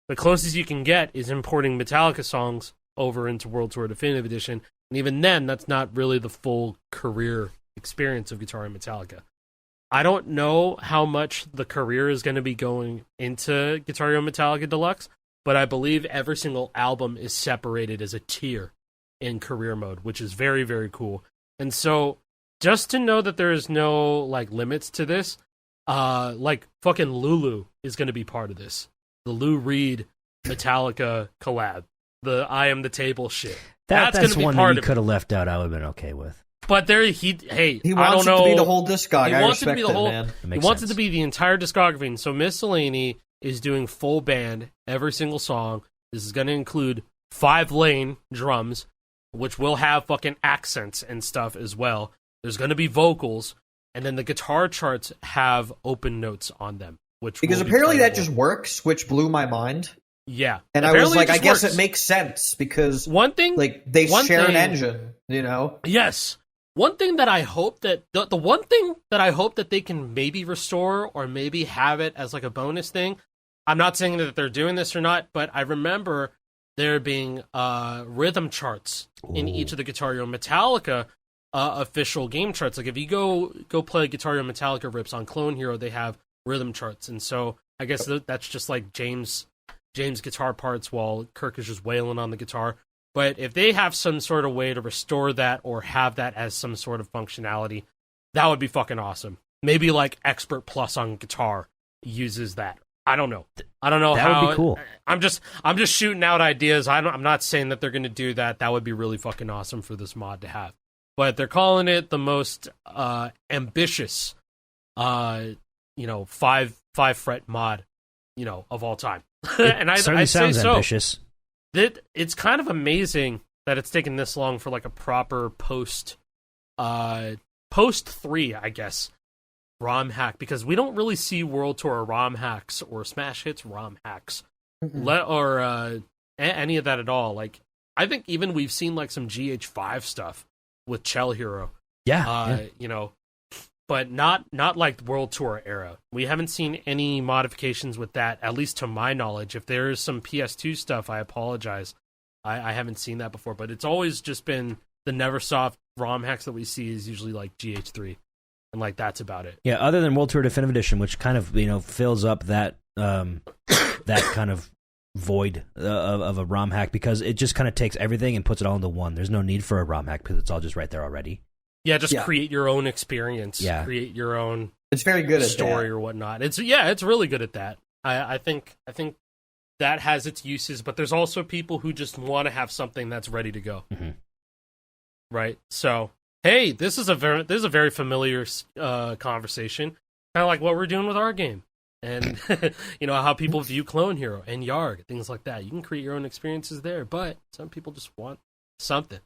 The closest you can get is importing Metallica songs over into World Tour Definitive Edition, and even then, that's not really the full career experience of Guitar Metallica. I don't know how much the career is going to be going into Guitar Hero Metallica Deluxe, but I believe every single album is separated as a tier in career mode, which is very, very cool. And so, just to know that there is no like limits to this, like fucking Lulu is going to be part of this. The Lou Reed Metallica collab, the I Am the Table shit. That's going to be one part that you of could have left out. I would have been okay with. But there, he wants I don't know. it to be the whole discog. He I wants it to respect be the whole. it, man. He wants it to be the entire discography. And so Miscellany is doing full band, every single song. This is going to include 5-lane drums, which will have fucking accents and stuff as well. There's going to be vocals, and then the guitar charts have open notes on them. Because apparently that just works, which blew my mind. Yeah. And I was like, I guess it makes sense because one thing, like they share an engine, you know? Yes. One thing that I hope that the one thing that I hope that they can maybe restore or maybe have it as like a bonus thing. I'm not saying that they're doing this or not, but I remember there being rhythm charts in each of the Guitar Hero Metallica official game charts. Like if you go play Guitar Hero Metallica rips on Clone Hero, they have rhythm charts, and so I guess that's just like James guitar parts while Kirk is just wailing on the guitar. But if they have some sort of way to restore that or have that as some sort of functionality, that would be fucking awesome. Maybe like Expert Plus on guitar uses that. I don't know. I don't know that how. Would be cool. I'm just shooting out ideas. I'm not saying that they're going to do that. That would be really fucking awesome for this mod to have. But they're calling it the most ambitious, 5-fret mod, of all time. And I say sounds so. Ambitious. It's kind of amazing that it's taken this long for like a proper post 3, I guess, ROM hack, because we don't really see World Tour ROM hacks or Smash Hits ROM hacks, or any of that at all. Like, I think even we've seen like some GH5 stuff with Chell Hero. Yeah. But not like World Tour era. We haven't seen any modifications with that, at least to my knowledge. If there is some PS2 stuff, I apologize. I haven't seen that before, but it's always just been the Neversoft ROM hacks that we see is usually like GH3. And like that's about it. Yeah, other than World Tour Definitive Edition, which kind of fills up that that kind of void of a ROM hack, because it just kind of takes everything and puts it all into one. There's no need for a ROM hack because it's all just right there already. Yeah, just create your own experience. Yeah. Create your own. It's very good at story that. Or whatnot. It's really good at that. I think that has its uses, but there's also people who just want to have something that's ready to go. Mm-hmm. Right. So hey, this is a very familiar conversation, kind of like what we're doing with our game, and how people view Clone Hero and Yarg, things like that. You can create your own experiences there, but some people just want something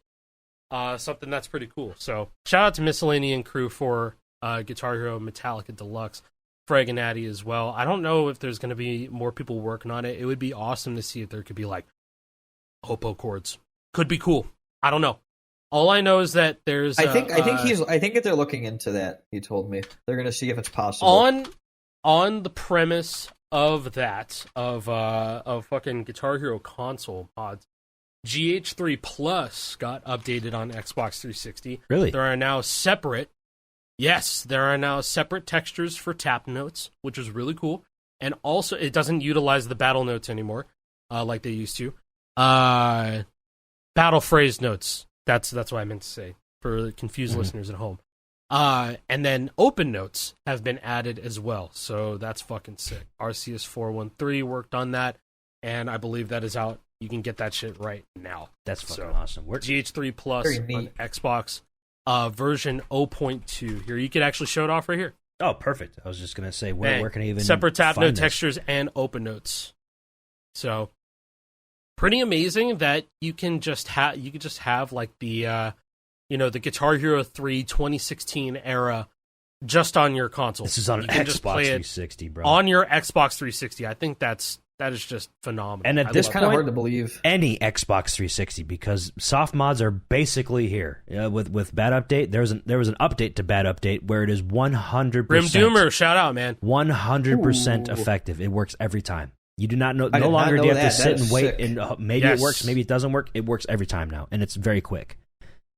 that's pretty cool. So shout out to Miscellanean Crew for Guitar Hero Metallica Deluxe, Fraganati as well. I don't know if there's going to be more people working on it. It would be awesome to see if there could be like Oppo chords. Could be cool. I don't know. All I know is that there's. I think that they're looking into that. He told me they're going to see if it's possible. On the premise of that of fucking Guitar Hero console mods, GH3 Plus got updated on Xbox 360. Really? There are now separate. Yes, there are now separate textures for tap notes, which is really cool. And also, it doesn't utilize the battle notes anymore, like they used to. Battle phrase notes. That's what I meant to say for confused listeners at home. And then open notes have been added as well, so that's fucking sick. RCS 413 worked on that, and I believe that is out. You can get that shit right now. That's fucking awesome. GH3 Plus on Xbox version 0.2. Here, you could actually show it off right here. Oh, perfect. I was just gonna say where can I even separate tap find note this? Textures and open notes. So pretty amazing that you can just have like the the Guitar Hero 3 2016 era just on your console. This is on an Xbox 360, bro. On your Xbox 360. I think that is just phenomenal. And at this point, kind of hard to believe. Any Xbox 360, because soft mods are basically here. With Bad Update, there was an update to Bad Update where it is 100%. Grim Doomer, shout out, man. 100% effective. It works every time. You do not know. No did longer not do you know have to that. sit That and is wait, sick. and maybe it works, maybe it doesn't work. It works every time now, and it's very quick.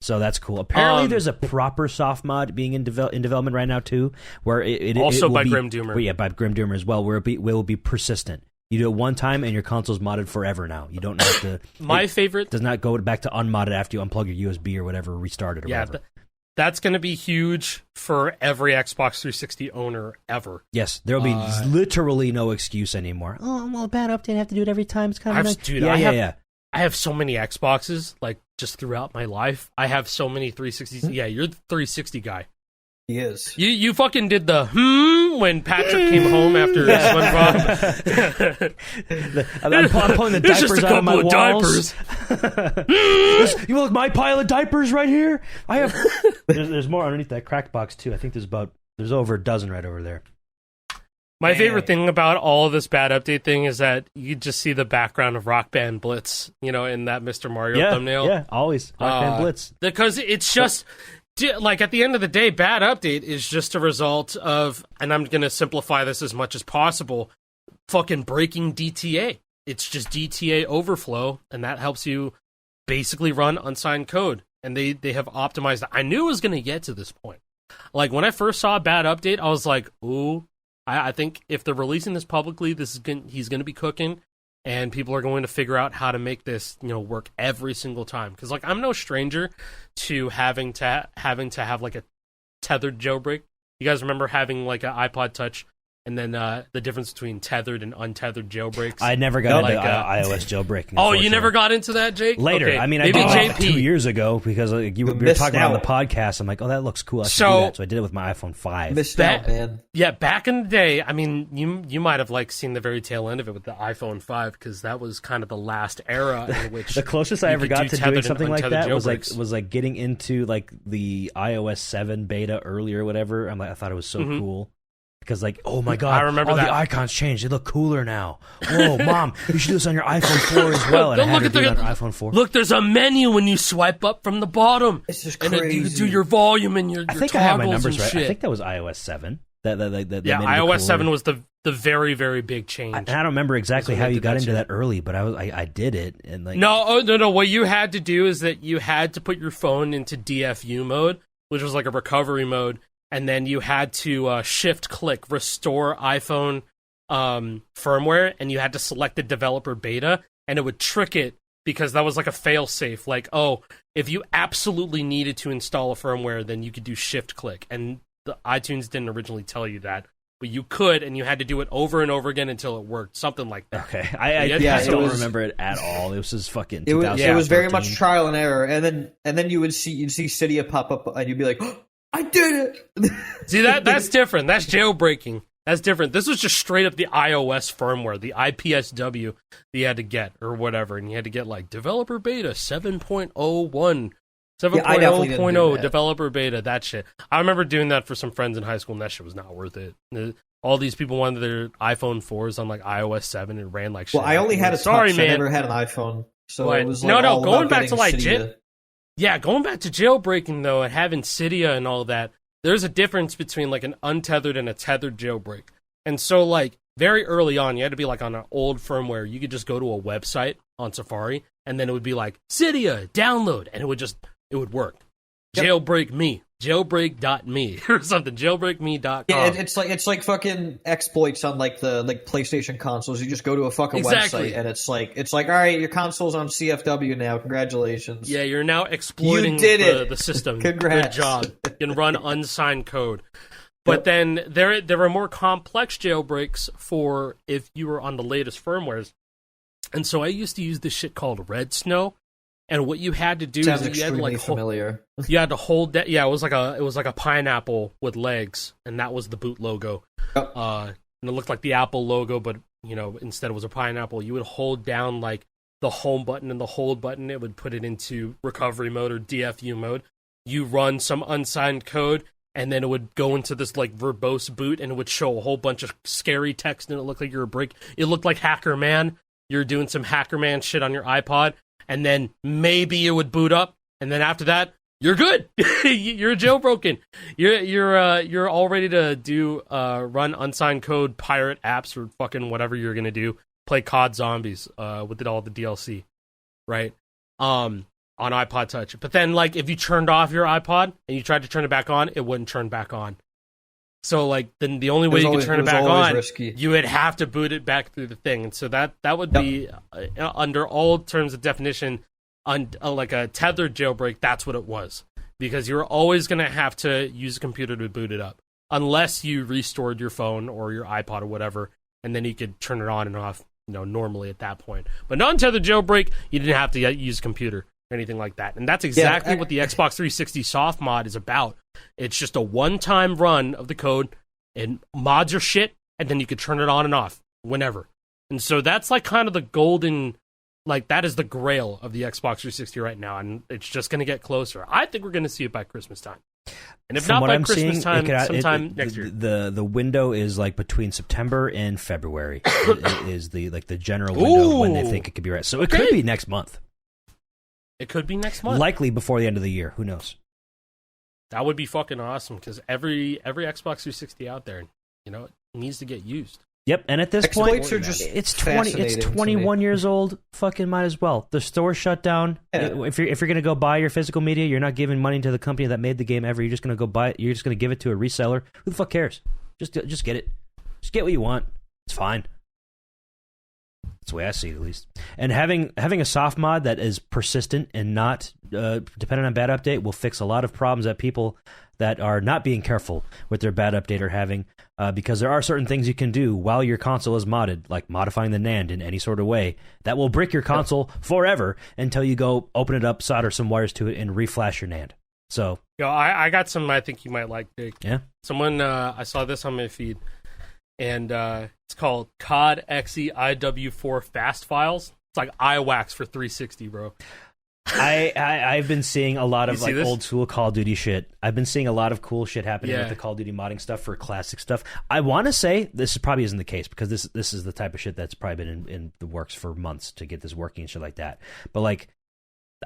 So that's cool. Apparently, there's a proper soft mod being in development right now too, where it also it will by be, Grim Doomer. Well, yeah, by Grim Doomer as well, where it will be persistent. You do it one time, and your console's modded forever now. You don't have to. My favorite does not go back to unmodded after you unplug your USB or whatever, restart it or whatever. That's going to be huge for every Xbox 360 owner ever. Yes, there will be literally no excuse anymore. Oh, well, Bad Update, I have to do it every time. It's kind of nice. Dude, yeah. I have so many Xboxes, like, just throughout my life. I have so many 360s. Yeah, you're the 360 guy. He is. You fucking did the when Patrick came home after SpongeBob. I'm pulling the diapers out of my walls. You look, my pile of diapers right here. I have. There's more underneath that crack box too. I think there's over a dozen right over there. My favorite thing about all of this Bad Update thing is that you just see the background of Rock Band Blitz, in that Mr. Mario thumbnail. Yeah, always Rock Band Blitz. Because it's just. Like, at the end of the day, Bad Update is just a result of, and I'm going to simplify this as much as possible, fucking breaking DTA. It's just DTA overflow, and that helps you basically run unsigned code. And they have optimized it. I knew it was going to get to this point. Like, when I first saw Bad Update, I was like, ooh, I think if they're releasing this publicly, he's going to be cooking. And people are going to figure out how to make this, work every single time. Because, like, I'm no stranger to having to have like a tethered jailbreak. You guys remember having like an iPod Touch and then the difference between tethered and untethered jailbreaks. I never got into iOS jailbreaking. Oh, you never got into that, Jake? Later. Okay. I mean, maybe I did JP. 2 years ago because we were talking about it on the podcast. I'm like, oh, that looks cool. I should do that. So I did it with my iPhone 5. Missed out, man. Yeah, back in the day, I mean, you might have like seen the very tail end of it with the iPhone 5 because that was kind of the last era in which the closest I ever got to doing something like that was like getting into like the iOS 7 beta early or whatever. I thought it was so cool. Because, like, oh my god, I remember all that. the icons changed. They look cooler now. Whoa, Mom, you should do this on your iPhone 4 as well. And I had to do it on iPhone 4. Look, there's a menu when you swipe up from the bottom. It's just and crazy. You can do your volume and your I think toggles I have my numbers and right. shit. I think that was iOS 7. That iOS 7 was the very, very big change. I don't remember exactly how you got into that early, but I did it. And like No. What you had to do is that you had to put your phone into DFU mode, which was like a recovery mode. And then you had to shift-click restore iPhone firmware, and you had to select the developer beta, and it would trick it because that was like a fail-safe. Like, oh, if you absolutely needed to install a firmware, then you could do shift-click. And the iTunes didn't originally tell you that, but you could, and you had to do it over and over again until it worked. Something like that. Okay, I don't remember it at all. It was just fucking. It was very much trial and error, and then you'd see Cydia pop up, and you'd be like, oh, I did it. See, that's different. That's jailbreaking. That's different. This was just straight up the iOS firmware, the IPSW that you had to get or whatever, and you had to get like developer beta 7.01, 7.0.0 developer beta, that shit. I remember doing that for some friends in high school, and that shit was not worth it. All these people wanted their iPhone 4s on like iOS 7 and ran like shit. Well, I only had a touch. Man. I never had an iPhone, so but, it was like going back to like Cydia. Yeah, going back to jailbreaking, though, and having Cydia and all that, there's a difference between, like, an untethered and a tethered jailbreak. And so, like, very early on, you had to be, like, on an old firmware. You could just go to a website on Safari, and then it would be like, Cydia, download, and it would work. Yep. Jailbreak me. Jailbreak.me or something. Jailbreakme.com. Yeah, it's like fucking exploits on like the PlayStation consoles. You just go to a fucking website and it's like all right, your console's on CFW now. Congratulations. Yeah, you're now exploiting the system. Congrats. Good job. You can run unsigned code. But then there are more complex jailbreaks for if you were on the latest firmwares. And so I used to use this shit called Red Snow. And what you had to do is you had to like familiar. You had to hold that. Yeah, it was like a pineapple with legs, and that was the boot logo. And it looked like the Apple logo, but instead it was a pineapple. You would hold down like the home button and the hold button. It would put it into recovery mode or DFU mode. You run some unsigned code, and then it would go into this like verbose boot, and it would show a whole bunch of scary text, and it looked like you were It looked like Hacker Man. You're doing some Hacker Man shit on your iPod. And then maybe it would boot up, and then after that, you're good. You're jailbroken. You're all ready to do run unsigned code, pirate apps, or fucking whatever you're gonna do. Play COD Zombies with all the DLC, right? On iPod Touch. But then, like, if you turned off your iPod and you tried to turn it back on, it wouldn't turn back on. So, like, then the only way you could turn it back on, risky. You would have to boot it back through the thing. And so that would be, under all terms of definition, like a tethered jailbreak, that's what it was. Because you're always going to have to use a computer to boot it up. Unless you restored your phone or your iPod or whatever, and then you could turn it on and off, normally at that point. But non-tethered jailbreak, you didn't have to use a computer or anything like that. And that's exactly what the Xbox 360 soft mod is about. It's just a one-time run of the code, and mods your shit, and then you can turn it on and off whenever. And so that's like kind of the golden, like that is the grail of the Xbox 360 right now, and it's just going to get closer. I think we're going to see it by Christmas time. And if not by Christmas time, sometime next year. The window is like between September and February is the general window of when they think it could be right. So it could be next month. It could be next month. Likely before the end of the year. Who knows? That would be fucking awesome because every Xbox 360 out there, it needs to get used. Yep, and at this point, are just it's 21 years old. Fucking might as well. The store shut down. Yeah. If you're gonna go buy your physical media, you're not giving money to the company that made the game ever. You're just gonna go buy it. You're just gonna give it to a reseller. Who the fuck cares? Just get it. Just get what you want. It's fine. That's the way I see it, at least. And having a soft mod that is persistent and not dependent on bad update will fix a lot of problems that people that are not being careful with their bad update are having, because there are certain things you can do while your console is modded, like modifying the NAND in any sort of way, that will brick your console forever until you go open it up, solder some wires to it, and reflash your NAND. So, I got some I think you might like, Dick. Yeah? Someone, I saw this on my feed, and it's called COD EXE IW4 Fast Files. It's like iWax for 360, bro. I've been seeing a lot of like this? old school Call of Duty shit. I've been seeing a lot of cool shit happening with the Call of Duty modding stuff for classic stuff. I want to say this probably isn't the case, because this is the type of shit that's probably been in the works for months to get this working and shit like that. But like,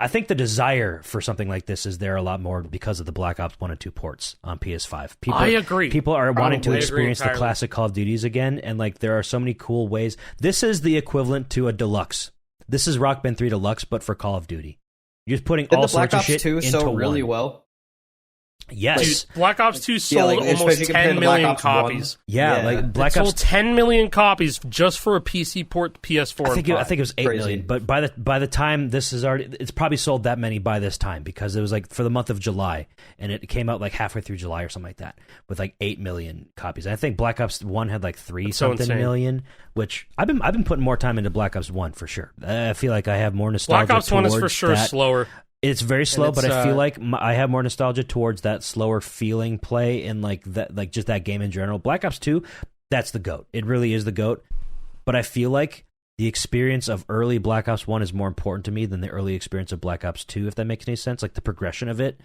I think the desire for something like this is there a lot more because of the Black Ops 1 and 2 ports on PS5. I agree. People are wanting to I experience the classic Call of Duties again, and like there are so many cool ways. This is the equivalent to a deluxe. This is Rock Band 3 Deluxe, but for Call of Duty. You're just putting all sorts of shit into one. Did the Black Ops 2 sell really well? Yes. Dude, Black Ops 2 sold almost 10 million copies. Yeah, like Black Ops sold 10 million copies just for a PC port to PS4. I think it was 8 million, but by the time this is already, it's probably sold that many by this time, because it was like for the month of July, and it came out like halfway through July or something like that, with like 8 million copies. And I think Black Ops 1 had like 3 something million, which I've been putting more time into Black Ops 1 for sure. I feel like I have more nostalgia. Black Ops 1 is for sure slower. It's very slow, but I feel like I have more nostalgia towards that slower feeling play and like that, like just that game in general. Black Ops 2, that's the GOAT. It really is the GOAT. But I feel like the experience of early Black Ops 1 is more important to me than the early experience of Black Ops 2, if that makes any sense. Like the progression of it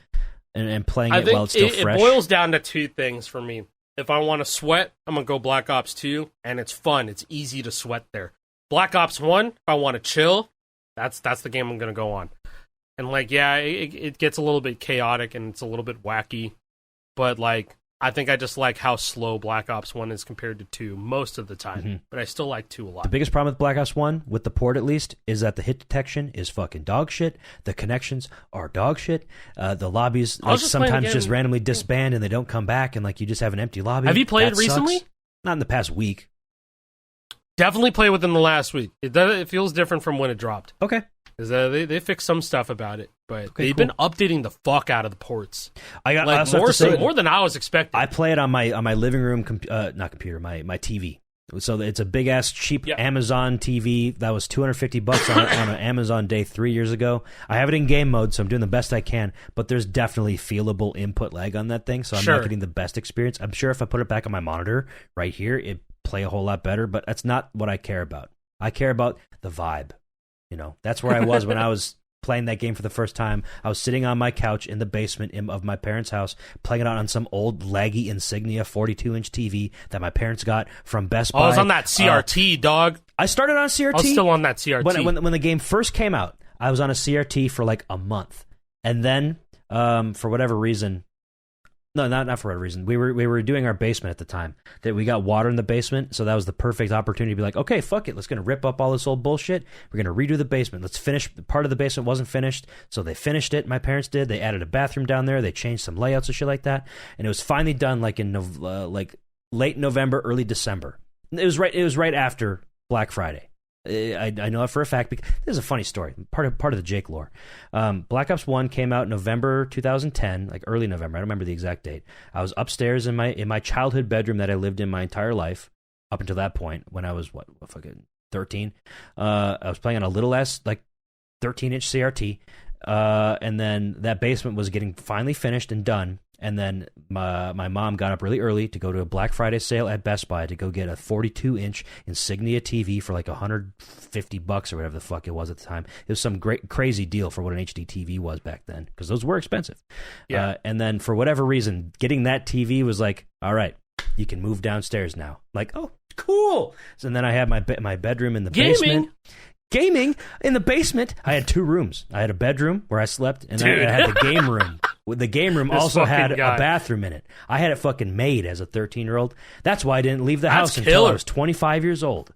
and playing it while it's still fresh. It boils down to two things for me. If I want to sweat, I'm going to go Black Ops 2, and it's fun. It's easy to sweat there. Black Ops 1, if I want to chill, that's the game I'm going to go on. And, like, yeah, it gets a little bit chaotic and it's a little bit wacky. But, like, I think I just like how slow Black Ops 1 is compared to 2 most of the time. Mm-hmm. But I still like 2 a lot. The biggest problem with Black Ops 1, with the port at least, is that the hit detection is fucking dog shit. The connections are dog shit. The lobbies like, sometimes just randomly disband and they don't come back, and, like, you just have an empty lobby. Have you played it recently? Not in the past week. Definitely play within the last week. It feels different from when it dropped. Okay. Because they fixed some stuff about it, but they've been updating the fuck out of the ports. I more than I was expecting. I play it on my living room, not computer, my TV. So it's a big ass cheap Amazon TV that was $250 on an Amazon day 3 years ago. I have it in game mode, so I'm doing the best I can. But there's definitely feelable input lag on that thing, so I'm not getting the best experience. I'm sure if I put it back on my monitor right here, it'd play a whole lot better. But that's not what I care about. I care about the vibe. You know, that's where I was when I was playing that game for the first time. I was sitting on my couch in the basement of my parents' house, playing it on some old laggy Insignia 42-inch TV that my parents got from Best Buy. I was on that CRT, dog. I started on CRT. I was still on that CRT. When the game first came out, I was on a CRT for like a month. And then, for whatever reason... No, not for whatever reason. We were doing our basement at the time. That we got water in the basement, so that was the perfect opportunity to be like, okay, fuck it, let's gonna rip up all this old bullshit. We're gonna redo the basement. Let's finish. Part of the basement wasn't finished, so they finished it. My parents did. They added a bathroom down there. They changed some layouts and shit like that, and it was finally done like in late November, early December. It was right after Black Friday. I know that for a fact because this is a funny story. Part of the Jake lore. Black Ops 1 came out November 2010, like early November. I don't remember the exact date. I was upstairs in my childhood bedroom that I lived in my entire life up until that point when I was fucking 13. I was playing on a little ass like 13-inch CRT, and then that basement was getting finally finished and done. And then my mom got up really early to go to a Black Friday sale at Best Buy to go get a 42-inch Insignia TV for like $150 or whatever the fuck it was at the time. It was some great crazy deal for what an HD TV was back then, because those were expensive. Yeah. And then for whatever reason, getting that TV was like, all right, you can move downstairs now. Like, oh, cool. So then I had my bedroom in the basement. Gaming in the basement. I had 2 rooms. I had a bedroom where I slept, and then I had the game room. The game room also had a bathroom in it. I had it fucking made as a 13-year-old. That's why I didn't leave the house until I was 25 years old.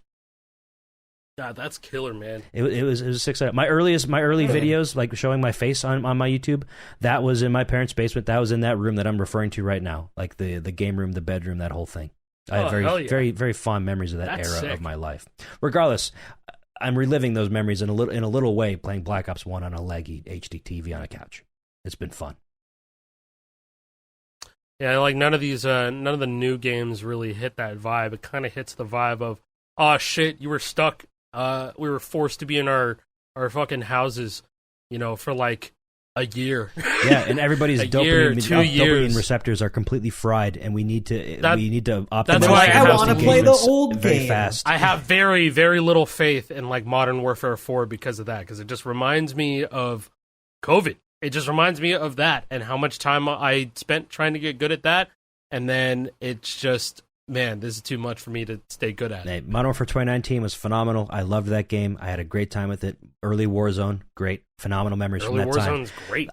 God, that's killer, man. It was a 6. My early videos, like showing my face on my YouTube, that was in my parents' basement. That was in that room that I'm referring to right now, like the game room, the bedroom, that whole thing. I have very, very fond memories of that era of my life. Regardless, I'm reliving those memories in a little way, playing Black Ops 1 on a laggy HD TV on a couch. It's been fun. Yeah, like none of the new games really hit that vibe. It kind of hits the vibe of, oh shit, you were stuck. We were forced to be in our fucking houses, for like a year. Yeah, and everybody's dopamine receptors are completely fried, and we need to optimize. That's why I want to play the old very game fast. I have very, very little faith in like Modern Warfare 4 because of that, because it just reminds me of COVID. It just reminds me of that and how much time I spent trying to get good at that, and then it's just, man, this is too much for me to stay good at. Hey, Modern Warfare 2019 was phenomenal. I loved that game. I had a great time with it. Early Warzone, great, phenomenal memories from that time. Early Warzone's great.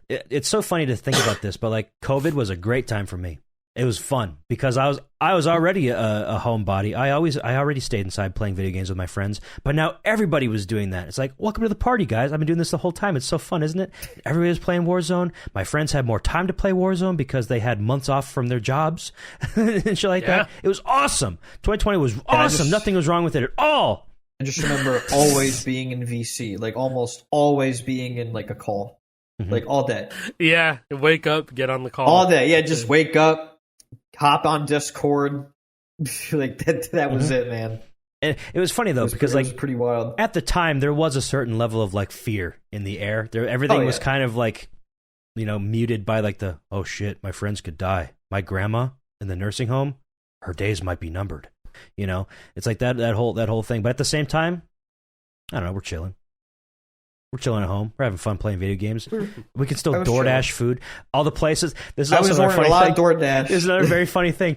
It's so funny to think about this, but like COVID was a great time for me. It was fun because I was already a homebody. I already stayed inside playing video games with my friends, but now everybody was doing that. It's like, welcome to the party, guys. I've been doing this the whole time. It's so fun, isn't it? Everybody was playing Warzone. My friends had more time to play Warzone because they had months off from their jobs and shit like that. It was awesome. 2020 was awesome. Nothing was wrong with it at all. I just remember always being in VC, like almost always being in like a call, like all day. Yeah, wake up, get on the call. All day, yeah, just wake up. Hop on Discord, like that was it, man. And it was funny though because it was pretty wild. At the time, there was a certain level of like fear in the air. Everything was kind of like, muted by like the, oh shit, my friends could die. My grandma in the nursing home, her days might be numbered. It's like that whole thing. But at the same time, I don't know. We're chilling. We're chilling at home. We're having fun playing video games. We can still DoorDash food. All the places. This is also another funny thing. DoorDash. This is another very funny thing.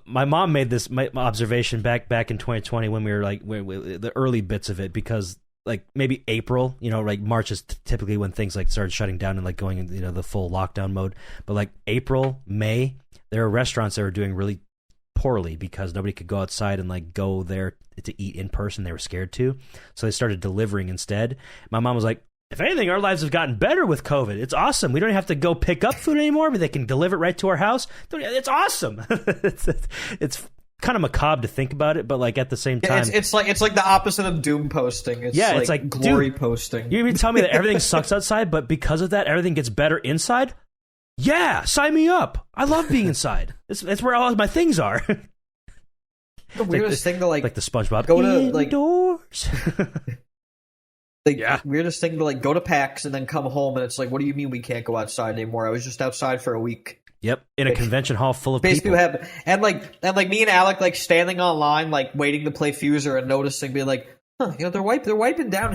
My mom made this observation back in 2020 when we were like the early bits of it, because like maybe April, like March is typically when things like started shutting down and like going into the full lockdown mode. But like April, May, there are restaurants that were doing really poorly because nobody could go outside and like go there to eat in person. They were scared to, so they started delivering instead. My mom was like, if anything, our lives have gotten better with COVID. It's awesome. We don't have to go pick up food anymore, but they can deliver it right to our house. It's awesome. It's kind of macabre to think about it, but like at the same time, it's like the opposite of doom posting. It's like glory posting. You mean tell me that everything sucks outside, but because of that, everything gets better inside? Yeah, sign me up. I love being inside. That's where all my things are. The weirdest thing to like the SpongeBob go to indoors. Weirdest thing to like go to PAX and then come home and it's like, what do you mean we can't go outside anymore? I was just outside for a week. Yep, in a convention hall full of basically people. Basically, and like me and Alec like standing online like waiting to play Fuser and noticing, being like, they're wiping down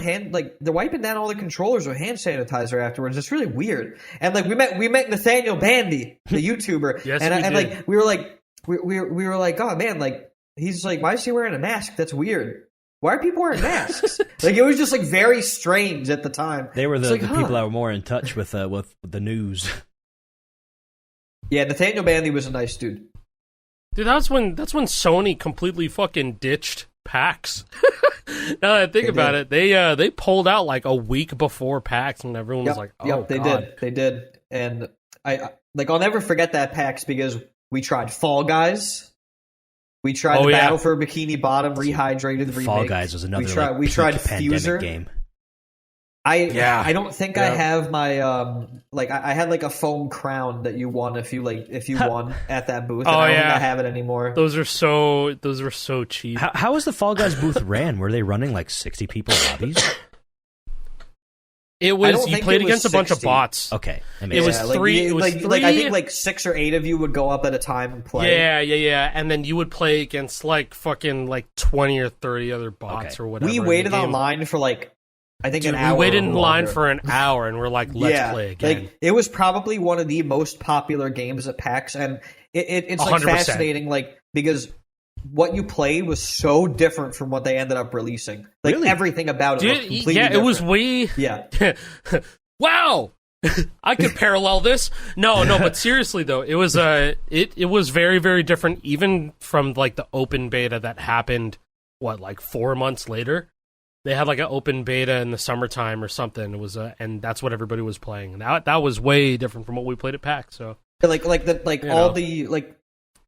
all the controllers with hand sanitizer afterwards. It's really weird. And like we met Nathaniel Bandy, the YouTuber, yes, and like we were like, oh man, like he's like, why is he wearing a mask? That's weird. Why are people wearing masks? Like it was just like very strange at the time. They were the people that were more in touch with the news. Yeah, Nathaniel Bandy was a nice dude. Dude, that's when Sony completely fucking ditched PAX. Now that I think about it, they pulled out like a week before PAX, and everyone was like, "Oh, they did." And I'll never forget that PAX because we tried Fall Guys, we tried Battle for Bikini Bottom Rehydrated remake. Fall Guys was another we tried Fuser game. I don't think I have my I had like a foam crown that you won if you won at that booth. And I don't think I have it anymore. Those were so cheap. How was the Fall Guys booth ran? Were they running like 60 people lobbies? It was you played against 60. A bunch of bots. Okay, it was three. I think like 6 or 8 of you would go up at a time and play. Yeah, and then you would play against like fucking like 20 or 30 other bots or whatever. We waited online for like. I think an hour. We waited in line for an hour, and we're like, "Let's play again." Like, it was probably one of the most popular games at PAX, and it's like 100%. Fascinating, like because what you played was so different from what they ended up releasing. Like everything about it, looked completely different. It was wow. I could parallel this. No, but seriously though, it was it was very, very different, even from like the open beta that happened. Like 4 months later. They had like an open beta in the summertime or something. It was and that's what everybody was playing. And that was way different from what we played at PAX. So the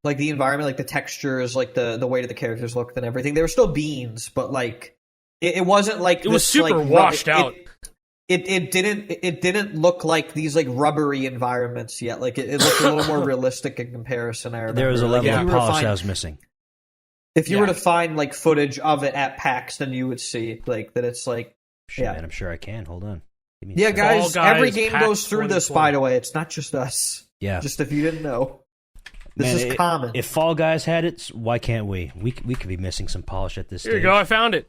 environment, like the textures, like the way that the characters looked and everything. They were still beans, but like it wasn't like it was super washed out. it didn't look like these like rubbery environments yet. Like it looked a little more realistic in comparison. I remember There was a level like, of polish I was missing. If you were to find like footage of it at PAX, then you would see like that it's like Shit, man, I'm sure I can. Hold on. Yeah, guys, every game PAX goes through this, by the way. It's not just us. Yeah. Just if you didn't know. This is common. If Fall Guys had it, why can't we? We could be missing some polish at this stage. Here you go, I found it.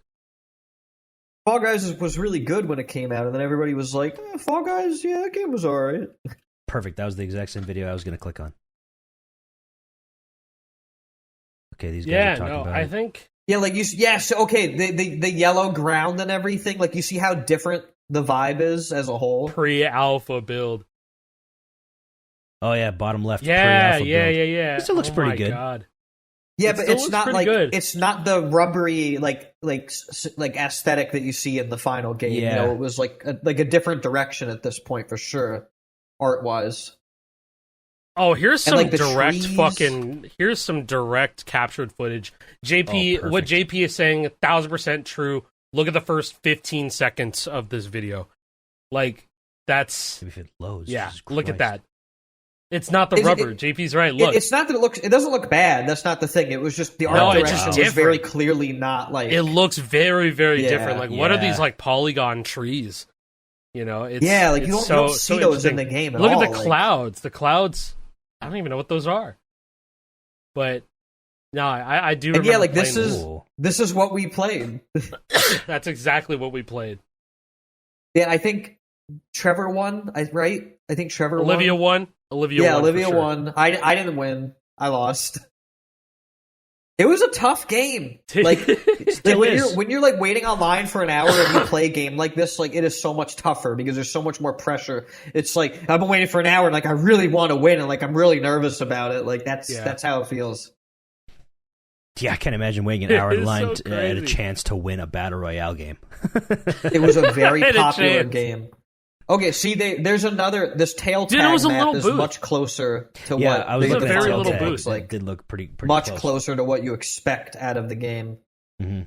Fall Guys was really good when it came out, and then everybody was like, Fall Guys, yeah, that game was alright. Perfect. That was the exact same video I was going to click on. Okay, these guys are talking about I it. think... Yeah, like the yellow ground and everything, like you see how different the vibe is as a whole. Pre-alpha build. Oh yeah, bottom left. Yeah. build. It still looks pretty good. God. Yeah, It but still it's looks not pretty like good. it's not the rubbery like aesthetic that you see in the final game. Yeah. You know, it was like a different direction at this point for sure, art wise. Oh, here's some like, the direct trees. here's some direct captured footage. JP, what JP is saying, 1,000% true. Look at the first 15 seconds of this video. Like, that's... Maybe if it loads. Yeah, Jesus look at Christ. that. It's not the rubber. JP's right, look. It's not that it doesn't look bad. That's not the thing. It was just the art it's direction just was very different. clearly not like... It looks very, very Yeah, different. Like, what are yeah. these, like, polygon trees? You know, it's... Yeah, like, it's you don't see those in interesting. the game at Look all. at the clouds. The clouds, I don't even know what those are. But, no, I do remember yeah, like, playing this is what we played. That's exactly what we played. Yeah, I think Trevor won, right? I think Trevor Olivia won. won. Olivia won. I didn't win. I lost. It was a tough game. Like when you're like waiting online for an hour and you play a game like this, like it is so much tougher because there's so much more pressure. It's like I've been waiting for an hour and like I really want to win and like I'm really nervous about it. Like that's how it feels. Yeah, I can't imagine waiting an hour in It's line so at a crazy. chance to win a battle royale game. It was a very Had a popular chance. game. Okay, see, there's another. This tail Dude, it tag was a map little is booth. much closer to Yeah, what I was the looking at very the little tag. booth. like. It did look pretty Much close. closer to what you expect out of the game. Mm-hmm.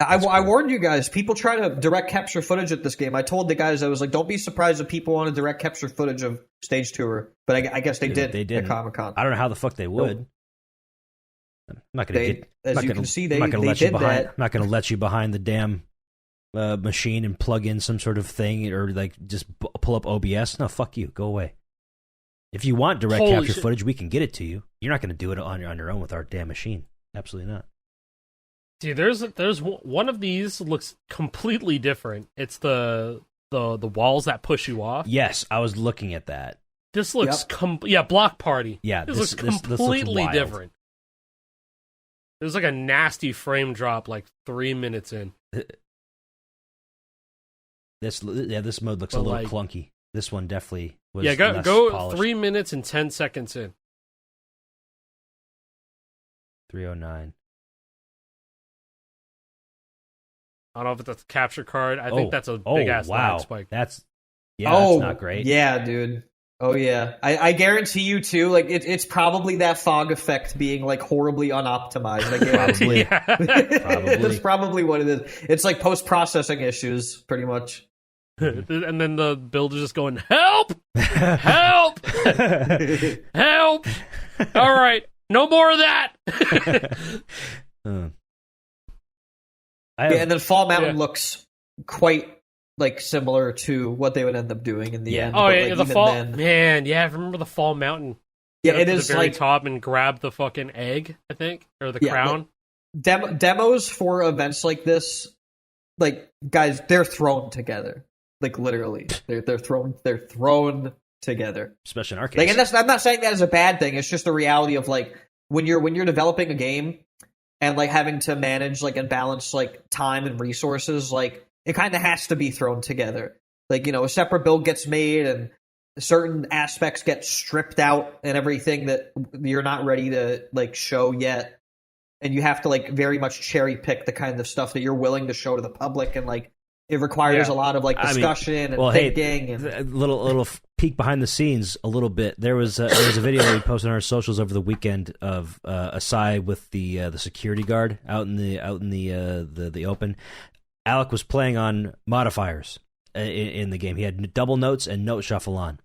I warned you guys. People try to direct capture footage at this game. I told the guys, I was like, don't be surprised if people want to direct capture footage of Stage Tour. But I guess they did. They at didn't. Comic-Con. I don't know how the fuck they would. I'm not gonna get. As I'm you not can gonna- see, I'm they not gonna let you did behind. that. I'm not gonna let you behind the damn machine and plug in some sort of thing or like just pull up OBS. No, fuck you. Go away. If you want direct Holy capture shit. footage, we can get it to you. You're not going to do it on your own with our damn machine. Absolutely not. See, there's one of these looks completely different. It's the walls that push you off. Yes, I was looking at that. This looks Yep. Block Party. Yeah, this looks looks completely wild. different. There's like a nasty frame drop like 3 minutes in. This mode looks a But, little like- clunky. This one definitely was Yeah, less go polished. 3 minutes and 10 seconds in. 309. I don't know if it's a capture card. I think that's a Oh, big ass wow. lag spike. That's Oh, not great. Yeah, dude. Oh yeah, I guarantee you too. Like it's probably that fog effect being like horribly unoptimized. I guarantee. Probably. Yeah. That's probably what it is. It's like post processing issues, pretty much. And then the builder's just going, help! Help! Help! All right, no more of that! And then Fall Mountain looks quite like similar to what they would end up doing in the end. Oh, but, yeah, like, the even fall... then- Man, yeah, I remember the Fall Mountain. Yeah, Get it up to is the very like top and grab the fucking egg, I think, or the crown. Demos for events like this. Like guys, they're thrown together. Like literally, they're thrown together. especially in our case. Like, and I'm not saying that as a bad thing. It's just the reality of like when you're developing a game and like having to manage like and balance like time and resources. Like it kind of has to be thrown together. Like, you know, a separate build gets made and certain aspects get stripped out and everything that you're not ready to like show yet. And you have to like very much cherry pick the kind of stuff that you're willing to show to the public, and like it requires a lot of like discussion and thinking. A little peek behind the scenes a little bit. There was a video that we posted on our socials over the weekend of Asai with the security guard out in the open. Alec was playing on modifiers in the game. He had double notes and note shuffle on.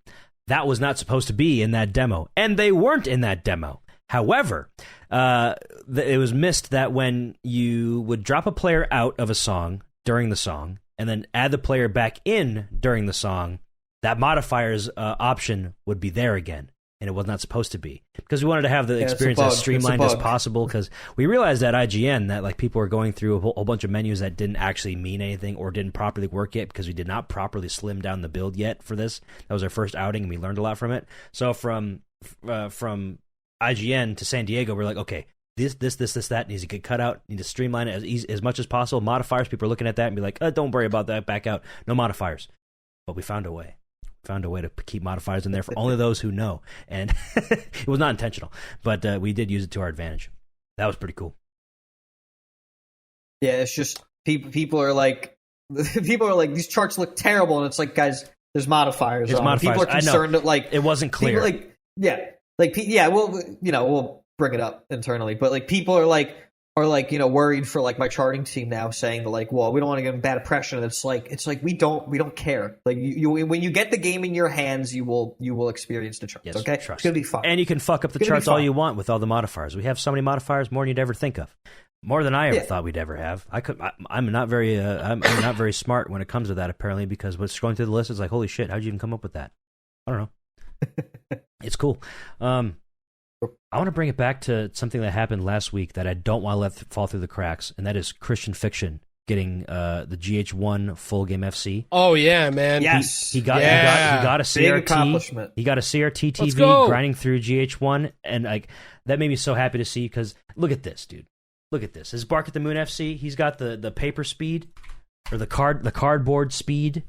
That was not supposed to be in that demo, and they weren't in that demo. However, it was missed that when you would drop a player out of a song during the song and then add the player back in during the song, that modifiers option would be there again, and it was not supposed to be, because we wanted to have the experience as streamlined as possible, because we realized at IGN that like people were going through a whole bunch of menus that didn't actually mean anything or didn't properly work yet, because we did not properly slim down the build yet for this. That was our first outing, and we learned a lot from it. So from IGN to San Diego, we're like, okay, this, that needs to get cut out, need to streamline it as much as possible. Modifiers, people are looking at that and be like, don't worry about that, back out, no modifiers. But we found a way. To keep modifiers in there for only those who know, and it was not intentional, but we did use it to our advantage. That was pretty cool. Yeah, it's just people are like these charts look terrible, and it's like, guys, there's modifiers. People are concerned that like it wasn't clear. We'll bring it up internally, but like people are worried for like my charting team now, saying that like, well, we don't want to give them bad impression. And it's like we don't care. Like you when you get the game in your hands, you will experience the charts. Yes, okay, trust. It's gonna be fun, and you can fuck up the charts all you want with all the modifiers. We have so many modifiers, more than you'd ever think of, more than I ever thought we'd ever have. I'm not very smart when it comes to that, apparently, because what's scrolling through the list is like, holy shit, how'd you even come up with that? I don't know. It's cool. I want to bring it back to something that happened last week that I don't want to let fall through the cracks, and that is Christian Fiction getting the GH1 full game FC. Oh yeah, man! Yes, he got a CRT. Big accomplishment. He got a CRT TV grinding through GH1, and like that made me so happy to see, because look at this, dude. Look at this. His Bark at the Moon FC. He's got the paper speed, or the cardboard speed.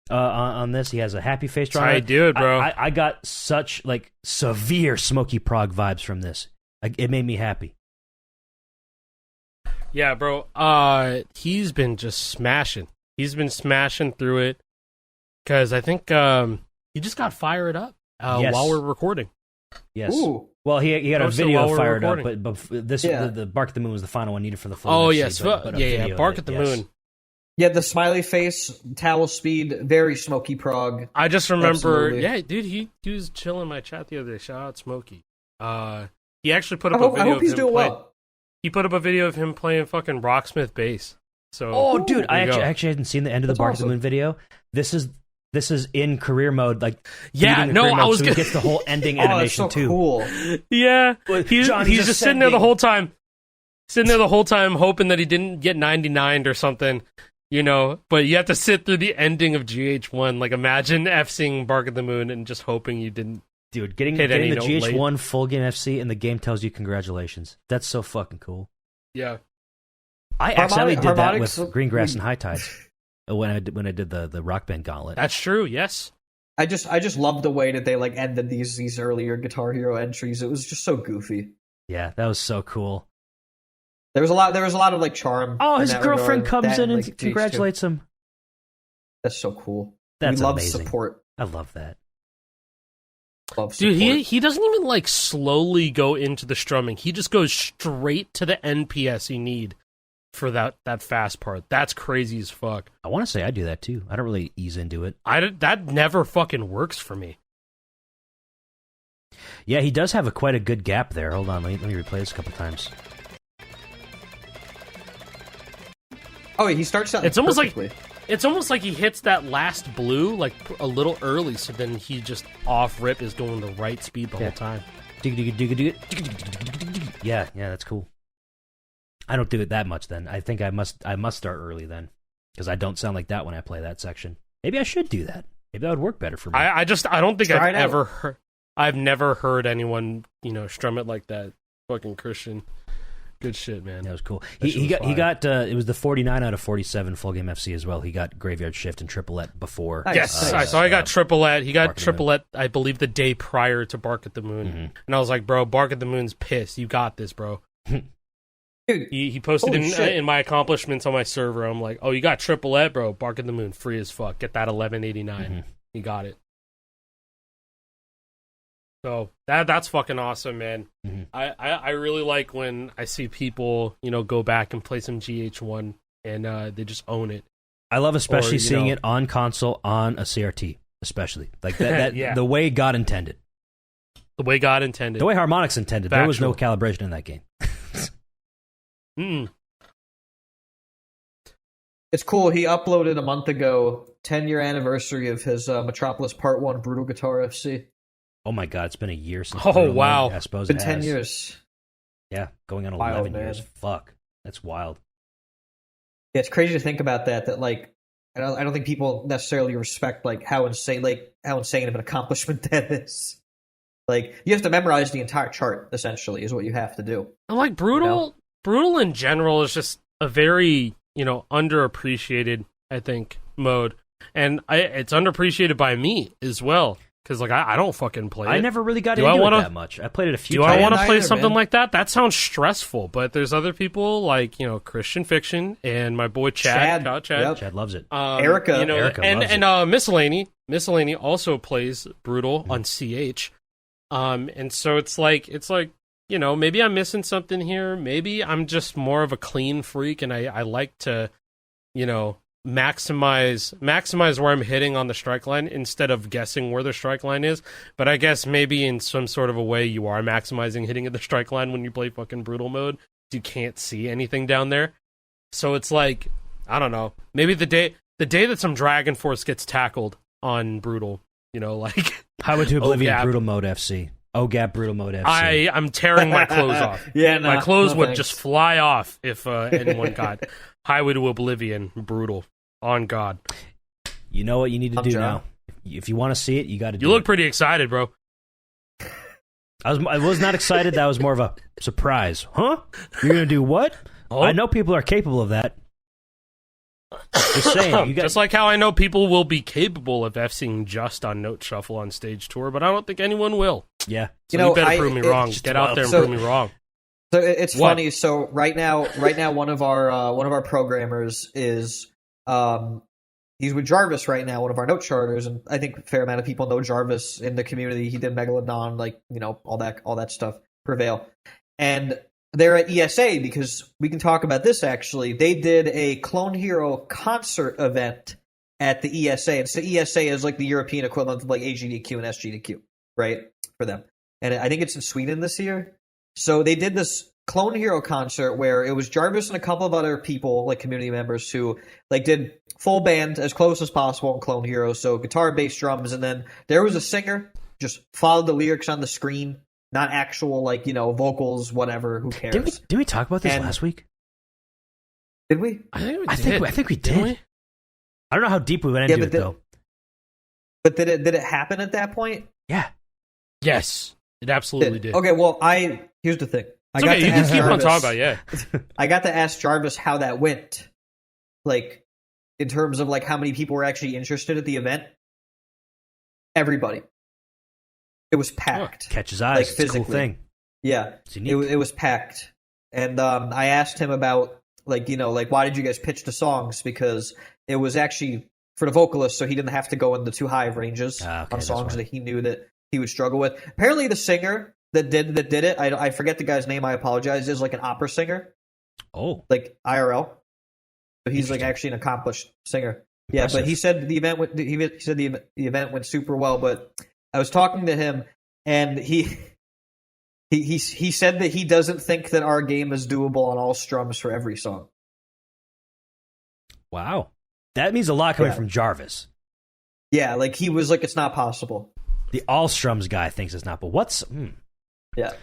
On this, he has a happy face drawing. That's how you do it, bro. I got such like severe Smokey Prog vibes from this. It made me happy. Yeah, bro. He's been just smashing. He's been smashing through it, because I think he just got fired up while we're recording. Yes. Ooh. Well, he had a video fired up, but this the Bark at the Moon was the final one needed for the full. Oh FC, yes, Bark at the Moon. Yeah, the smiley face, towel speed, very Smokey Prog. I just remember, Absolutely. dude, he was chilling in my chat the other day. Shout out Smokey. He actually put up a video. I hope he's doing well. He put up a video of him playing fucking Rocksmith bass. So, dude, I actually hadn't seen the end of the Bark at the Moon video. This is in career mode, like I was so he gets the whole ending animation that's so too. Cool. Yeah, he's just sitting there the whole time, hoping that he didn't get 99'd or something. You know, but you have to sit through the ending of GH1. Like, imagine F-sing Bark at the Moon and just hoping you didn't. Dude, getting the GH1 full game FC and the game tells you congratulations. That's so fucking cool. Yeah. I accidentally did that with Green Grass and High Tides when I did the Rock Band Gauntlet. That's true, yes. I just love the way that they like ended these earlier Guitar Hero entries. It was just so goofy. Yeah, that was so cool. There was a lot of like charm. Oh, his girlfriend comes in and congratulates him. That's so cool. That's we love amazing. Support. I love that. Dude, he doesn't even like slowly go into the strumming. He just goes straight to the NPS you need for that fast part. That's crazy as fuck. I want to say I do that too. I don't really ease into it. That never fucking works for me. Yeah, he does have quite a good gap there. Hold on, let me replay this a couple times. Oh, he starts out. It's almost like he hits that last blue like a little early, so then he just off rip is going the right speed the whole time. Yeah, that's cool. I don't do it that much then. I think I must start early then, because I don't sound like that when I play that section. Maybe I should do that. Maybe that would work better for me. I don't think I've never heard anyone strum it like that. Fucking Christian. Good shit, man. That was cool. He got it was the 49 out of 47 full game FC as well. He got Graveyard Shift and Triplette before. Yes, I saw. I got Triplette. He got Triplette, I believe, the day prior to Bark at the Moon, and I was like, bro, Bark at the Moon's pissed. You got this, bro. Dude, he posted in my accomplishments on my server. I'm like, oh, you got Triplette, bro. Bark at the Moon, free as fuck. Get that 1189. You got it. So that's fucking awesome, man. Mm-hmm. I really like when I see people, go back and play some GH1 and they just own it. I love especially Or, seeing it on console on a CRT, especially like that Yeah. the way God intended, The way God intended. the way Harmonix intended. There was no calibration in that game. It's cool. He uploaded a month ago, 10-year anniversary of his Metropolis Part 1 Brutal Guitar FC. Oh my God, it's been a year since. Oh, Brutal wow. Mode. I suppose It's been it 10 has. years. Yeah, going on Wild, 11 years. man. Fuck, that's wild. Yeah, it's crazy to think about that. That like, I don't think people necessarily respect like how insane of an accomplishment that is. Like, you have to memorize the entire chart. Essentially, is what you have to do. Like Brutal in general is just a very, underappreciated, I think, mode. And it's underappreciated by me as well. Because, like, I don't fucking play it. I never really got into it that much. I played it a few Do times. I want to play Neither, something man. like that? That sounds stressful. But there's other people like, Christian Fiction and my boy Chad. Chad. Chad. Yep. Chad loves it. Erica. Erica loves and Miscellany also plays Brutal on CH. And so it's like, maybe I'm missing something here. Maybe I'm just more of a clean freak and I like to, maximize where I'm hitting on the strike line instead of guessing where the strike line is. But I guess maybe in some sort of a way you are maximizing hitting at the strike line when you play fucking Brutal mode. You can't see anything down there. So it's like, I don't know. Maybe the day that some Dragon Force gets tackled on Brutal, like Highway to Oblivion OGAP. Brutal Mode FC. OGAP Brutal Mode FC. I'm tearing my clothes off. Yeah, My clothes would thanks. just fly off if anyone got Highway to Oblivion Brutal. On God. You know what you need to do John. now. If you want to see it, you got to do You look it. pretty excited, bro. I was not excited. That was more of a surprise. Huh? You're going to do what? Oh. I know people are capable of that. Just saying. You got, Just like how I know people will be capable of FCing just on Note Shuffle on Stage Tour, but I don't think anyone will. yeah. So you better prove me wrong. Get out there and prove me wrong. So it's What? funny. So right now, one of our programmers is he's with Jarvis right now, one of our note charters, and I think a fair amount of people know Jarvis in the community. He did Megalodon, like all that stuff. Prevail, and they're at ESA because we can talk about this. Actually, they did a Clone Hero concert event at the ESA, and so ESA is like the European equivalent of like AGDQ and SGDQ, right, for them. And I think it's in Sweden this year. So they did this Clone Hero concert where it was Jarvis and a couple of other people, like community members, who like did full band as close as possible in Clone Hero. So guitar, bass, drums, and then there was a singer, just followed the lyrics on the screen, not actual like vocals, whatever. Who cares? Did we talk about this And- last week? Did we? I think we I did. think we did. Didn't we? I don't know how deep we went Yeah, into but it though. But did it happen at that point? Yeah. Yes, it absolutely did. Okay, well, here's the thing. It's okay, you can keep on talking about it, yeah. I got to ask Jarvis how that went, like in terms of like how many people were actually interested at the event. Everybody. It was packed. Catches eyes. Like, It's a cool physically. thing. Yeah, It's unique. it was packed, and I asked him about like why did you guys pitch the songs, because it was actually for the vocalist, so he didn't have to go in the too high of ranges Okay, on that's songs why. that he knew that he would struggle with. Apparently, the singer that did it, I forget the guy's name. I apologize. Is like an opera singer, Oh. like IRL. So he's like Interesting. actually an accomplished singer. Yeah, Impressive. but he said the event went. He said the event went super well. But I was talking to him, and he said that he doesn't think that our game is doable on all strums for every song. Wow. That means a lot coming Yeah. from Jarvis. Yeah, like he was like, it's not possible. The all strums guy thinks it's not, but Yeah.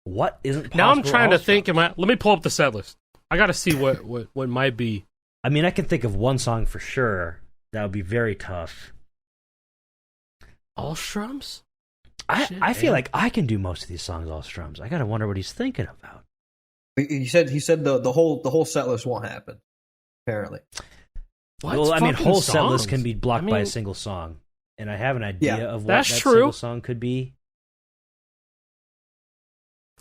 what isn't possible? Now I'm trying to all think. strums? Let me pull up the set list. I got to see what might be. I mean, I can think of one song for sure that would be very tough. All strums? Shit, I feel man. like I can do most of these songs all strums. I gotta wonder what he's thinking about. He said the whole set list won't happen. Apparently. What Well, I mean, fucking whole set list songs? can be blocked I by a mean, single song, and I have an idea Yeah, of what that's that true. single song could be.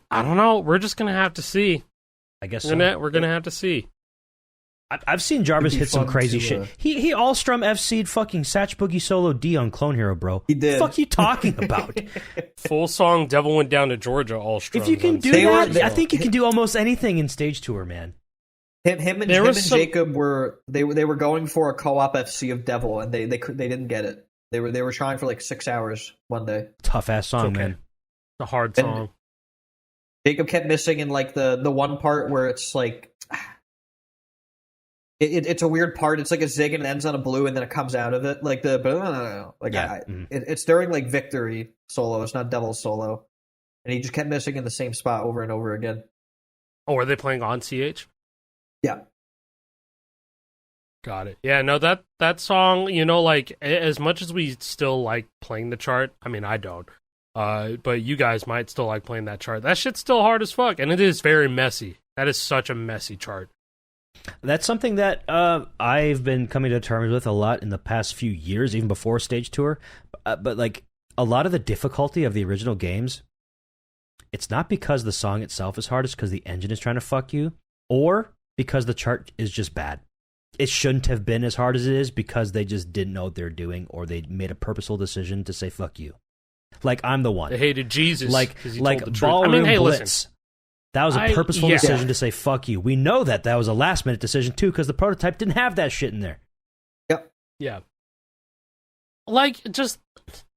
I don't know. We're just gonna have to see. I guess We're gonna have to see. I've seen Jarvis It'd be hit some fun crazy to, shit. He all strum FC'd fucking Satch Boogie Solo D on Clone Hero, bro. He did. What the fuck you talking about? Full song. Devil went down to Georgia. All strums. If you can on do They that, were- I think you can do almost anything in Stage Tour, man. Him and Jacob were going for a co-op FC of Devil, and they didn't get it. They were trying for like 6 hours one day. Tough ass song, man. It's a hard song. And Jacob kept missing in like the one part where it's like it's a weird part. It's like a zig and it ends on a blue, and then it comes out of it like it's during like Victory solo. It's not Devil's solo, and he just kept missing in the same spot over and over again. Oh, are they playing on CH? Yeah. Got it. Yeah, no, that song, you know, like, as much as we still like playing the chart, I mean, I don't, but you guys might still like playing that chart. That shit's still hard as fuck, and it is very messy. That is such a messy chart. That's something that I've been coming to terms with a lot in the past few years, even before Stage Tour, but, like, a lot of the difficulty of the original games, it's not because the song itself is hard, it's because the engine is trying to fuck you, or because the chart is just bad. It shouldn't have been as hard as it is because they just didn't know what they're doing, or they made a purposeful decision to say fuck you. Like, I'm the one. They hated Jesus. Like Ballroom Blitz. Listen, that was a purposeful decision to say fuck you. We know that was a last minute decision too, because the prototype didn't have that shit in there. Yep. Yeah. Like, just,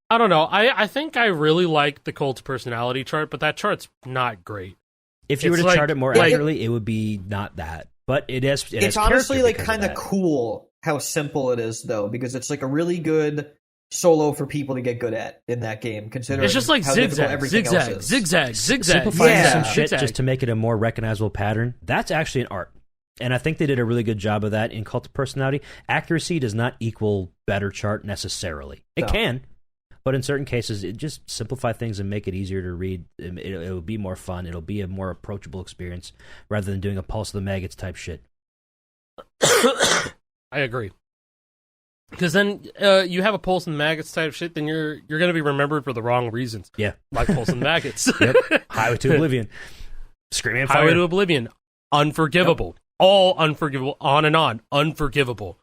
I don't know. I think I really like the cult personality chart, but that chart's not great. If you were to chart it more accurately, it would be not that. But it's honestly like kind of cool how simple it is, though, because it's like a really good solo for people to get good at in that game. Considering it's just like how zigzag, zigzag. Simplifying some shit just to make it a more recognizable pattern. That's actually an art, and I think they did a really good job of that in Cult of Personality. Accuracy does not equal better chart necessarily. It can. But in certain cases, it just simplify things and make it easier to read. It'll be more fun. It'll be a more approachable experience rather than doing a Pulse of the Maggots type shit. I agree. Because then you have a Pulse of the Maggots type shit, then you're going to be remembered for the wrong reasons. Yeah. Like Pulse of the Maggots. Yep. Highway to Oblivion. Screaming Fire. Highway to Oblivion. Unforgivable. Yep. All unforgivable. On and on. Unforgivable.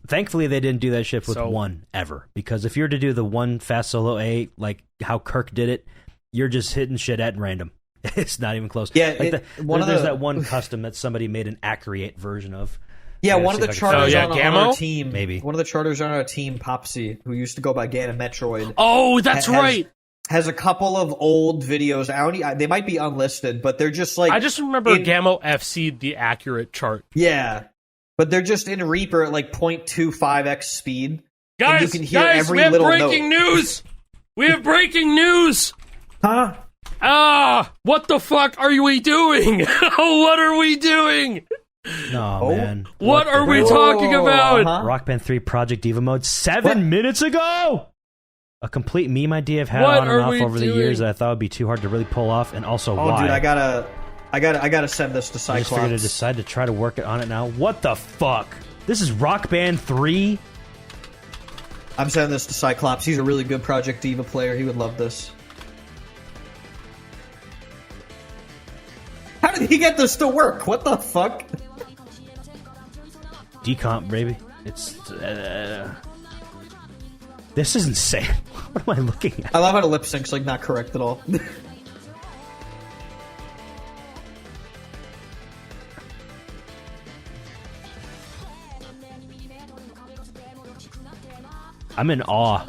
Thankfully, they didn't do that shit with one ever. Because if you're to do the one fast solo A, like how Kirk did it, you're just hitting shit at random. It's not even close. Yeah, like there's that one custom that somebody made an accurate version of. Yeah, one of the charters on our team, maybe one of the charters on our team, Popsy, who used to go by Ganon Metroid. Oh, that's right. Has a couple of old videos. They might be unlisted, but they're just like I just remember Gamo FC the accurate chart. Yeah. But they're just in Reaper at like 0.25x speed. Guys, and you can hear every we have little breaking news! We have breaking news! Huh? What the fuck are we doing? What are we doing? No, man. What are we talking about? Rock Band 3 Project Diva mode 7 minutes ago! A complete meme idea I've had on and off over the years that I thought would be too hard to really pull off, and also why. Dude, I gotta send this to Cyclops. I just figured to decide to try to work on it now. What the fuck? This is Rock Band 3? I'm sending this to Cyclops. He's a really good Project Diva player. He would love this. How did he get this to work? What the fuck? Decomp, baby. It's... This is insane. What am I looking at? I love how the lip sync's like not correct at all. I'm in awe.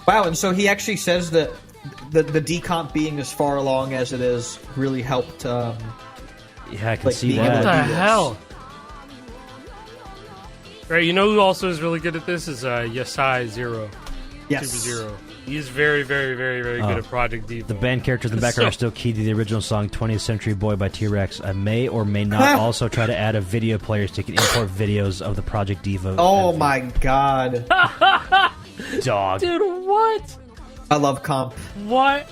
Wow, and so he actually says that the decomp being as far along as it is really helped. Yeah, I can see What that. the hell? Right, you know who also is really good at this is Yasai Zero. Yes. Super Zero. He's very, very, very, very good at Project Diva. The band characters in the background are still key to the original song 20th Century Boy by T-Rex. I may or may not also try to add a video player so you can import videos of the Project Diva. Oh my god. Dog. Dude, what? I love comp. What?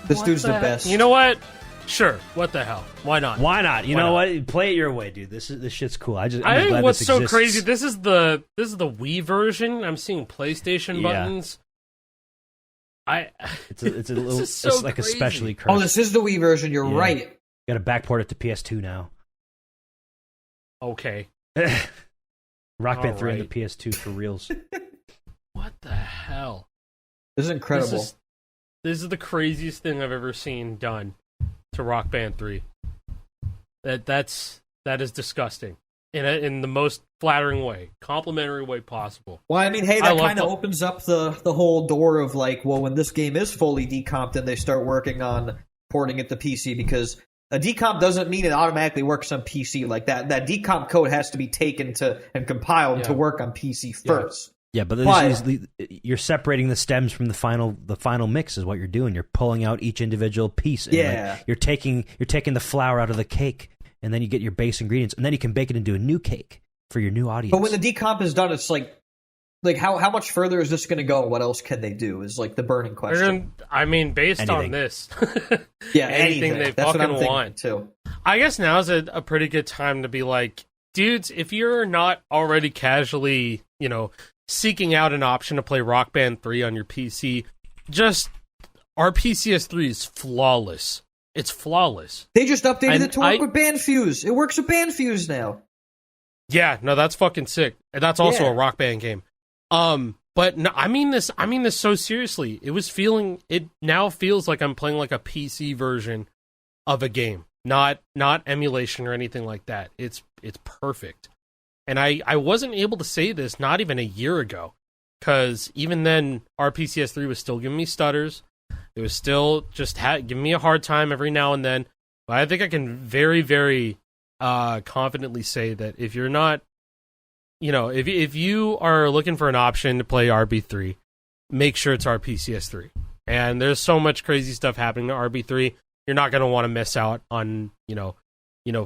This dude's the best. You know what? Sure. What the hell? Why not? Why not? You know what? Play it your way, dude. This shit's cool. I'm think glad what's this so exists. crazy. This is the Wii version. I'm seeing PlayStation buttons. It's a little. So it's like crazy. especially cursed. Oh, this is the Wii version. You're right. Got to backport it to PS2 now. Okay. Rock Band 3 on the PS2 for reals. What the hell? This is incredible. This is the craziest thing I've ever seen done to Rock Band 3. That is disgusting in the most flattering way, complimentary way possible. Well, I mean, hey, that kind of opens up the whole door of like, well, when this game is fully decomped and they start working on porting it to PC, because a decomp doesn't mean it automatically works on PC. Like that decomp code has to be taken and compiled to work on PC first. Yeah, but you're separating the stems from the final mix is what you're doing. You're pulling out each individual piece. And like, you're taking the flour out of the cake, and then you get your base ingredients, and then you can bake it into a new cake for your new audience. But when the decomp is done, it's like how much further is this going to go? What else can they do? Is like the burning question. I mean, based on this, anything they That's fucking want too. I guess now's a pretty good time to be like, dudes, if you're not already casually, seeking out an option to play Rock Band 3 on your PC, RPCS3 is flawless. It's flawless. They just updated it to work with Bandfuse. It works with Bandfuse now. Yeah, no, that's fucking sick. And that's also a Rock Band game. But no, I mean this so seriously. It now feels like I'm playing like a PC version of a game, not emulation or anything like that. It's perfect. And I wasn't able to say this not even a year ago, because even then RPCS3 was still giving me stutters. It was still just giving me a hard time every now and then. But I think I can very, very confidently say that if you're not, if you are looking for an option to play RB3, make sure it's RPCS3. And there's so much crazy stuff happening to RB3. You're not going to want to miss out on,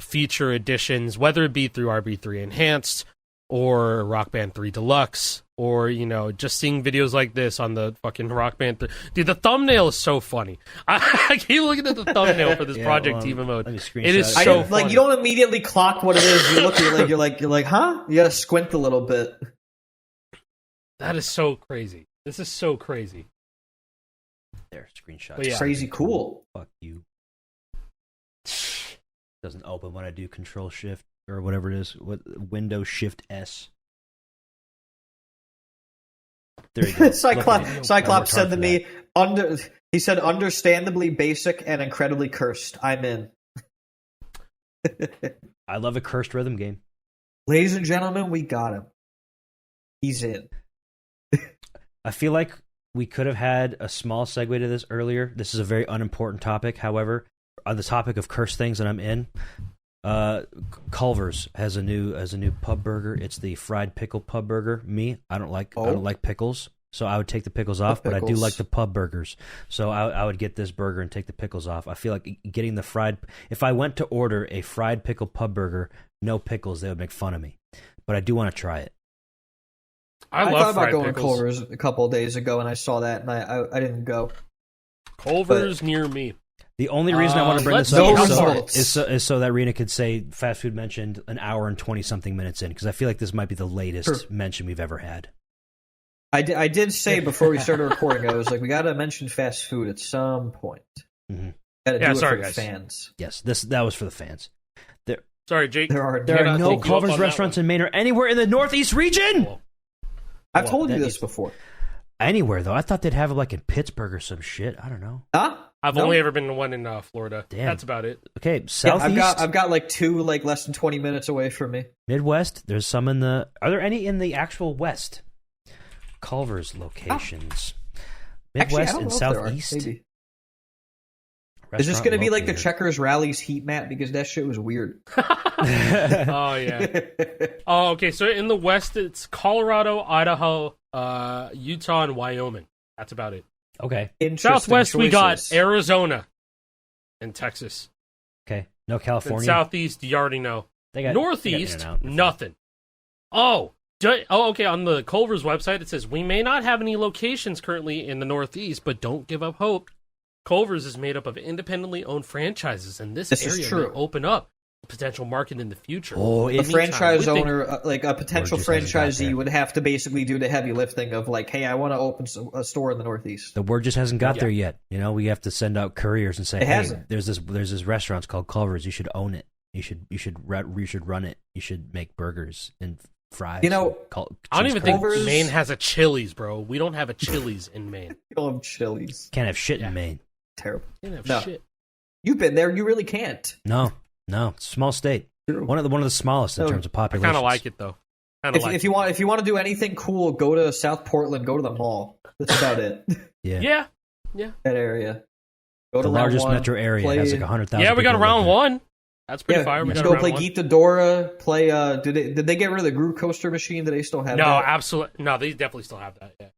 feature additions, whether it be through RB3 Enhanced or Rock Band 3 Deluxe, or, just seeing videos like this on the fucking Rock Band 3. Dude, the thumbnail is so funny. I keep looking at the thumbnail for this Project DIVA mode. It is so funny. Like, you don't immediately clock what it is. You look at it you're like, huh? You gotta squint a little bit. That is so crazy. This is so crazy. There, screenshot. Yeah. Crazy cool. Fuck you. Doesn't open when I do Control Shift or whatever it is. Windows Shift S. There you go. Cyclops said to me, he said, understandably basic and incredibly cursed. I'm in. I love a cursed rhythm game. Ladies and gentlemen, we got him. He's in. I feel like we could have had a small segue to this earlier. This is a very unimportant topic. However, on the topic of cursed things that I'm in, Culver's has a new pub burger. It's the fried pickle pub burger. I don't like pickles, so I would take the pickles off. But I do like the pub burgers, so I would get this burger and take the pickles off. I feel like getting the fried. If I went to order a fried pickle pub burger, no pickles, they would make fun of me. But I do want to try it. I thought about going to Culver's a couple of days ago, and I saw that, and I didn't go. Culver's near me. The only reason I want to bring this up is so that Rena could say fast food mentioned an hour and 20-something minutes in, because I feel like this might be the latest mention we've ever had. I did say before we started recording, I was like, we got to mention fast food at some point. Mm-hmm. Got to do it for the fans. Yes, that was for the fans. Sorry, Jake. There are no Culver's restaurants in Maine or anywhere in the Northeast region. I've told you this before. Anywhere, though. I thought they'd have it like in Pittsburgh or some shit. I don't know. Huh? I've only ever been to one in Florida. Damn. That's about it. Okay, Southeast. Yeah, I've got like two less than 20 minutes away from me. Midwest. There's some in the. Are there any in the actual West? Culver's locations. Midwest and Southeast. Maybe. Is this going to be like the Checkers Rallies heat map? Because that shit was weird. Oh, yeah. Oh, okay. So in the West, it's Colorado, Idaho, Utah, and Wyoming. That's about it. Okay. Southwest, we got Arizona and Texas. Okay. No California. And Southeast, you already know. Northeast, nothing. Okay. On the Culver's website, it says, we may not have any locations currently in the Northeast, but don't give up hope. Culver's is made up of independently owned franchises, and this area may open up a potential market in the future. Oh, a franchise owner, like a potential franchisee, would have to basically do the heavy lifting of like, hey, I want to open a store in the Northeast. The word just hasn't got there yet. We have to send out couriers and say, hey, there's this restaurant called Culver's. You should own it. You should run it. You should make burgers and fries. You know, I don't even think Culver's- Maine has a Chili's, bro. We don't have a Chili's in Maine. You don't have Chili's. Can't have shit in Maine. Terrible. We don't have No. shit. You've been there. You really can't. No, it's a small state. True. One of the smallest in No, terms of I population. kind of like it though. If you want to do anything cool, go to South Portland. Go to the mall. That's about it. Yeah, Yeah. That area. Go to the round largest one, metro area play- has like 100,000. Yeah, we got people round live there. one. That's pretty Yeah, fire. We let's got go round play one. Geet the Dora. Play. Did they get rid of the Groove Coaster machine? Do they still have No, that? absolutely. No, they definitely still have that. Yeah.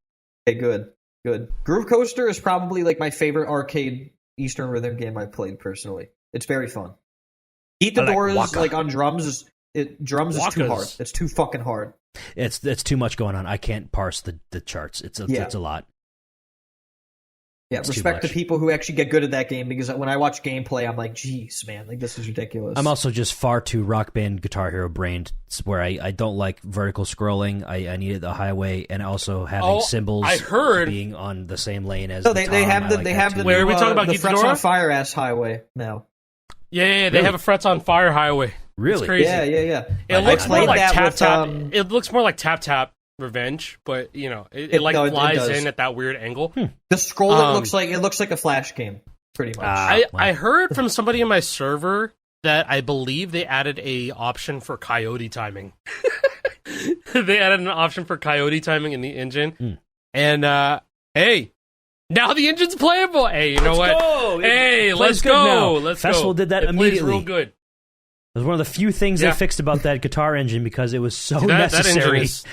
Okay, good. Groove Coaster is probably like my favorite arcade Eastern Rhythm game I've played personally. It's very fun. Geet the I like Dora is Waka. like on drums. Is too Wakas. hard. It's too fucking hard. It's too much going on. I can't parse the charts. It's a lot. Yeah, It's too respect to much. people who actually get good at that game because when I watch gameplay, I'm like, geez, man, like this is ridiculous. I'm also just far too Rock Band Guitar Hero brained, where I don't like vertical scrolling. I needed the highway and also having symbols. I heard- being on the same lane as So the they tom. have I the like they that have too. the Wait, new, are we talking about the Geet the Frets Dora? on Fire ass highway now. Yeah. They Really? have a Frets on Fire highway. Really? It's crazy. Yeah. It I looks more played like that Tap with, Tap. It looks more like Tap Tap Revenge, but you know, it like no, it flies does. in at that weird angle. The scroll Um, looks like a Flash game, pretty much. Ah. I heard from somebody in my server that I believe they added a option for coyote timing. They added an option for coyote timing in the engine, and hey, now the engine's playable. Hey, you know what? Go! Hey, It let's plays good go. now. Let's Festival go. did that it immediately. Plays real good. It was one of the few things Yeah. they fixed about that guitar engine because it was so That engine necessary. is.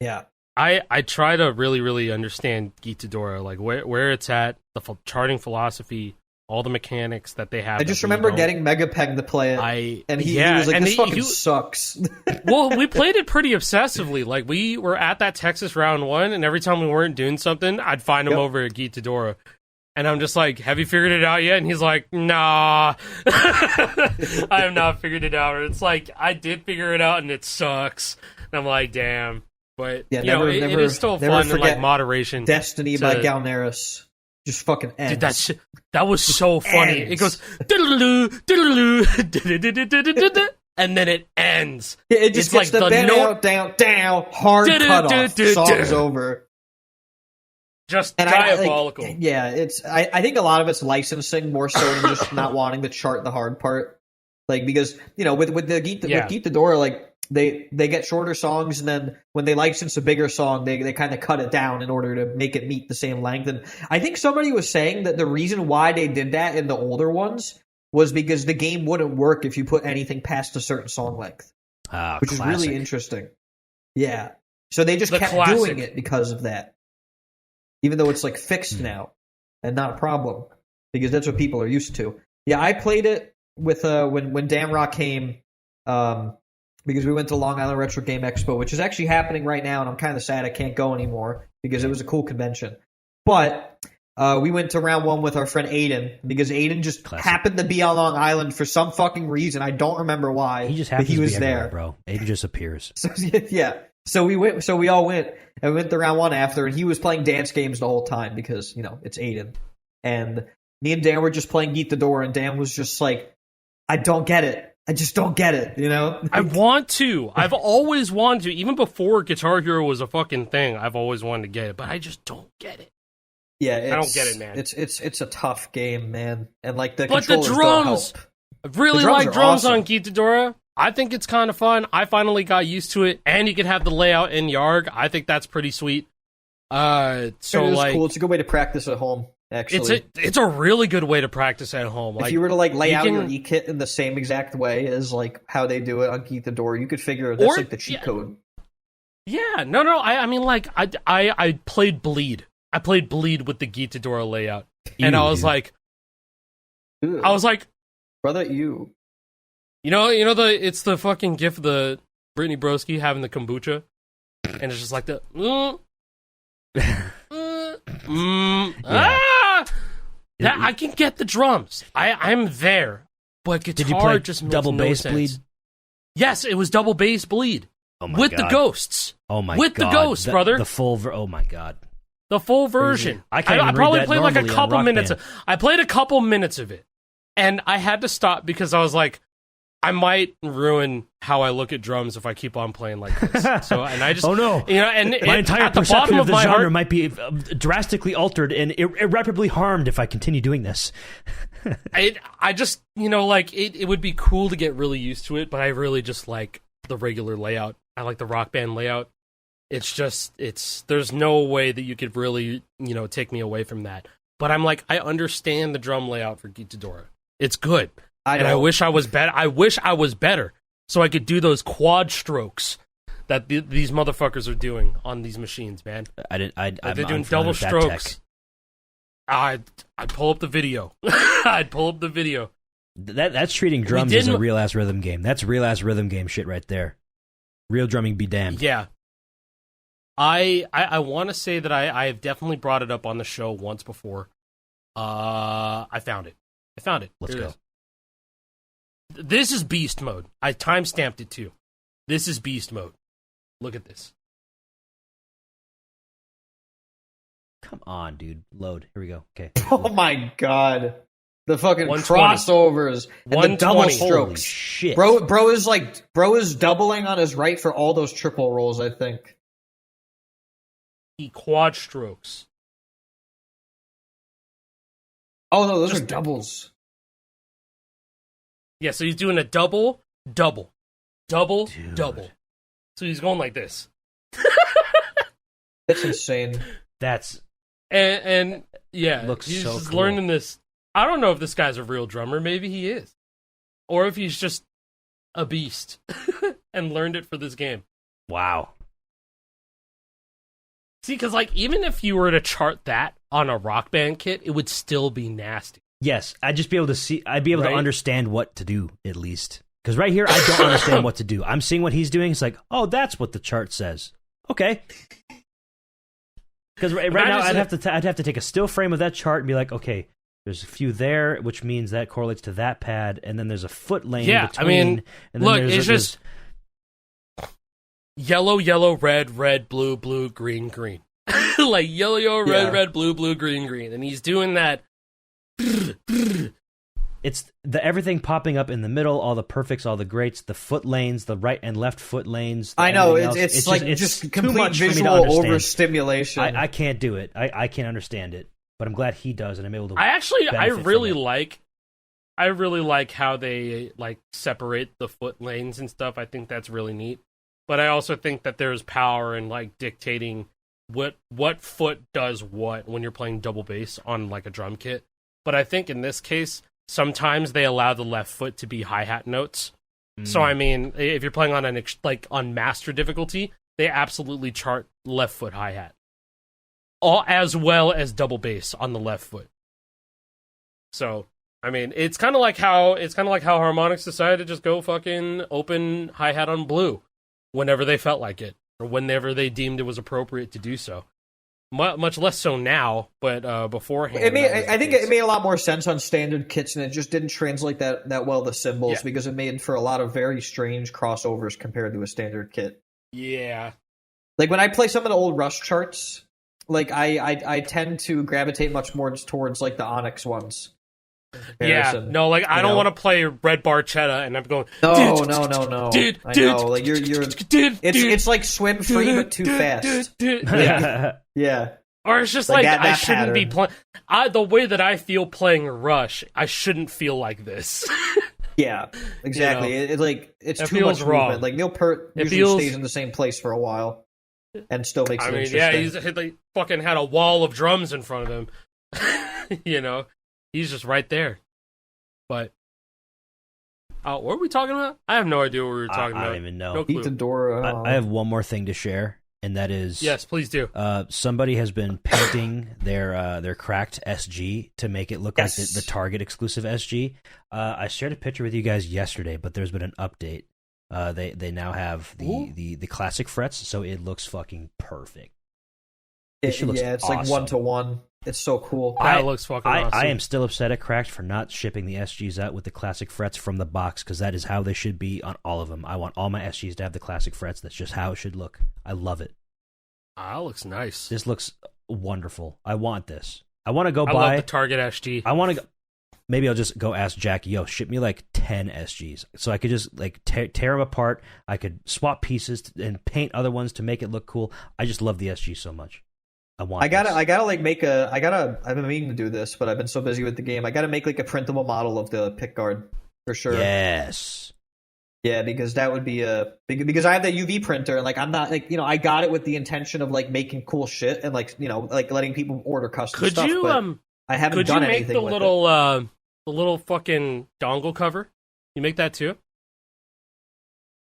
Yeah. I try to really understand Geet to Dora, like where it's at, the charting philosophy, all the mechanics that they have. I just that we remember don't. getting Megapeg to play it, and he was like, and "This fucking sucks." Well, we played it pretty obsessively. Like we were at that Texas round one, and every time we weren't doing something, I'd find him Yep. over at Geet to Dora. And I'm just like, have you figured it out yet? And he's like, nah. I have not figured it out. Or it's like, I did figure it out and it sucks. And I'm like, damn. But, Yeah, you know, never- it never- is still never fun and like forget moderation. Destiny by to- Galneris just fucking ends. Dude, that was so funny. ends. It goes, diddle-doo, diddle-doo, and then it ends. Yeah, it just it's gets like the the note- down, hard cutoff. Song's over. Just And diabolical. I think a lot of it's licensing more so than just not wanting to chart the hard part. Like because with Geet the Dora, like they get shorter songs, and then when they license a bigger song, they kind of cut it down in order to make it meet the same length. And I think somebody was saying that the reason why they did that in the older ones was because the game wouldn't work if you put anything past a certain song length, which is really interesting. Yeah, so they just kept doing it because of that. Even though it's like fixed now and not a problem, because that's what people are used to. Yeah, I played it with when Damrock came, because we went to Long Island Retro Game Expo, which is actually happening right now, and I'm kind of sad I can't go anymore because it was a cool convention. But we went to round one with our friend Aiden because Aiden just happened to be on Long Island for some fucking reason. I don't remember why. He just happens but he was to be everywhere, there, bro. Aiden just appears. So, yeah. So we all went, and we went to round one after, and he was playing dance games the whole time because, it's Aiden. And me and Dan were just playing Geet the Door, and Dan was just like, I don't get it. I just don't get it, I want to. I've always wanted to. Even before Guitar Hero was a fucking thing, I've always wanted to get it, but I just don't get it. Yeah, I don't get it, man. It's a tough game, man. And like the But the controllers drums, don't help. I really The drums like are drums awesome. on Geet the Dora. I think it's kind of fun. I finally got used to it, and you can have the layout in Yarg. I think that's pretty sweet. So It is like, cool. It's a good way to practice at home. Actually, it's a really good way to practice at home. if Like, you were to lay out your can- e-kit in the same exact way as like how they do it on Geet the Door, you could figure that's Or- like the cheat code. Yeah, no. I mean, like, I played Bleed. I played Bleed with the Geet to Dora layout, and I was like, Ew. Brother, you. It's the fucking gif of the Brittany Broski having the kombucha, and it's just like the Yeah. I can get the drums. I'm there, but guitar Did you play just makes double no bass sense. bleed? Yes, it was double bass bleed Oh my with god. the ghosts, Oh my with god. the ghosts, brother. The full oh my god. the full version. I can't even read probably that played like a normally on couple Rock minutes. Band. I played a couple minutes of it, and I had to stop because I was like, I might ruin how I look at drums if I keep on playing like this. So, and I just, oh no, and my entire at the perception bottom of the my genre heart, might be drastically altered and irreparably harmed if I continue doing this. I just, like it would be cool to get really used to it, but I really just like the regular layout. I like the Rock Band layout. It's just, there's no way that you could really, take me away from that. But I'm like, I understand the drum layout for Gitadora. It's good. I wish I was better. I wish I was better so I could do those quad strokes that these motherfuckers are doing on these machines, man. They're doing double strokes. I'd pull up the video. I'd pull up the video. That's treating drums as a real ass rhythm game. That's real ass rhythm game shit right there. Real drumming be damned. Yeah. I want to say that I have definitely brought it up on the show once before. I found it. Let's go. This is beast mode. I timestamped it too. This is beast mode. Look at this. Come on, dude. Load. Here we go. Okay. Oh my god. The fucking crossovers and the double strokes. Holy shit. Bro is doubling on his right for all those triple rolls, I think. He quad strokes. Oh no, those are doubles. Yeah, so he's doing a double. Dude. So he's going like this. That's insane. That's and yeah, looks he's so just cool. learning this. I don't know if this guy's a real drummer. Maybe he is, or if he's just a beast and learned it for this game. wow. See, because like even if you were to chart that on a Rock Band kit, it would still be nasty. Yes, I'd just be able to see. I'd be able to Right? understand what to do at least. Because right here, I don't understand what to do. I'm seeing what he's doing. It's like, oh, that's what the chart says. Okay. Because right now, I'd have to take a still frame of that chart and be like, okay, there's a few there, which means that correlates to that pad, and then there's a foot lane between. I mean, and then look, there's it's just yellow, yellow, red, red, blue, blue, green, green. Like yellow, yellow, red, red, blue, blue, green, green, and he's doing that. It's the everything popping up in the middle, all the perfects, all the greats, the foot lanes, the right and left foot lanes. I know it's like just complete visual overstimulation. I can't do it. I can't understand it, but I'm glad he does, and I'm able to. I really like how they like separate the foot lanes and stuff. I think that's really neat. But I also think that there's power in like dictating what foot does what when you're playing double bass on like a drum kit. But I think in this case, sometimes they allow the left foot to be hi-hat notes. So I mean, if you're playing on on master difficulty, they absolutely chart left foot hi-hat, all as well as double bass on the left foot. So I mean, it's kind of like how Harmonix decided to just go fucking open hi-hat on blue whenever they felt like it, or whenever they deemed it was appropriate to do so. Much less so now, but beforehand. I think it made a lot more sense on standard kits, and it just didn't translate that well to cymbals because it made for a lot of very strange crossovers compared to a standard kit. Yeah. Like when I play some of the old Rush charts, like I tend to gravitate much more towards like the Onyx ones. Yeah, no, like I don't want to play Red Barchetta, and I'm going. No. I know, like you're. It's like swim free but too fast. Yeah. Or it's just like I shouldn't be playing. The way that I feel playing Rush, I shouldn't feel like this. Yeah, exactly. It's too much wrong. movement. Like Neil Peart usually stays in the same place for a while and still makes it interesting. Yeah, he's fucking had a wall of drums in front of him. He's just right there. But what were we talking about? I have no idea what we were talking about. I don't even know. No clue. Gitadora. I have one more thing to share, and that is yes, please do. Somebody has been painting their cracked SG to make it look like the Target exclusive SG. I shared a picture with you guys yesterday, but there's been an update. They now have the classic frets, so it looks fucking perfect. It's awesome. Like 1-to-1. It's so cool. That looks fucking awesome. I am still upset at Cracked for not shipping the SGs out with the classic frets from the box, because that is how they should be on all of them. I want all my SGs to have the classic frets. That's just how it should look. I love it. That looks nice. This looks wonderful. I want this. I want to go buy. I love the Target SG. I want to go. maybe I'll just go ask Jackie, yo, ship me like 10 SGs. So I could just like tear them apart. I could swap pieces and paint other ones to make it look cool. I just love the SG so much. I've been meaning to do this, but I've been so busy with the game. I gotta make like a printable model of the pickguard for sure. Yes. Yeah, because that would be because I have that UV printer, and like I'm not like, I got it with the intention of like making cool shit and like like letting people order custom stuff. But I haven't done anything with it. Could you make the little fucking dongle cover? You make that too?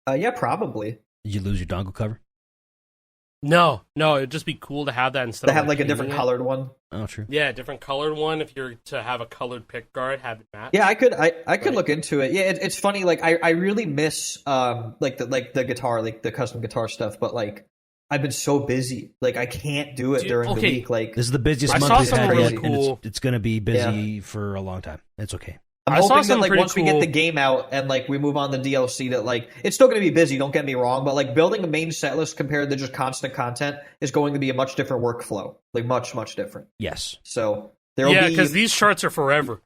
Yeah, probably. Did you lose your dongle cover? No, it'd just be cool to have that instead of have like a different colored one. Oh, true. Yeah, a different colored one. If you're to have a colored pick guard, have it match. Yeah, I could look into it. Yeah, it's funny. Like I really miss like the guitar, like the custom guitar stuff. But like I've been so busy, like I can't do it during the week. Like this is the busiest month we've had yet, and it's going to be busy for a long time. It's okay. I'm hoping that like once we get the game out and like we move on to DLC, that like it's still going to be busy. Don't get me wrong, but like building a main set list compared to just constant content is going to be a much different workflow. Like much different. Yes. So there will be because these charts are forever.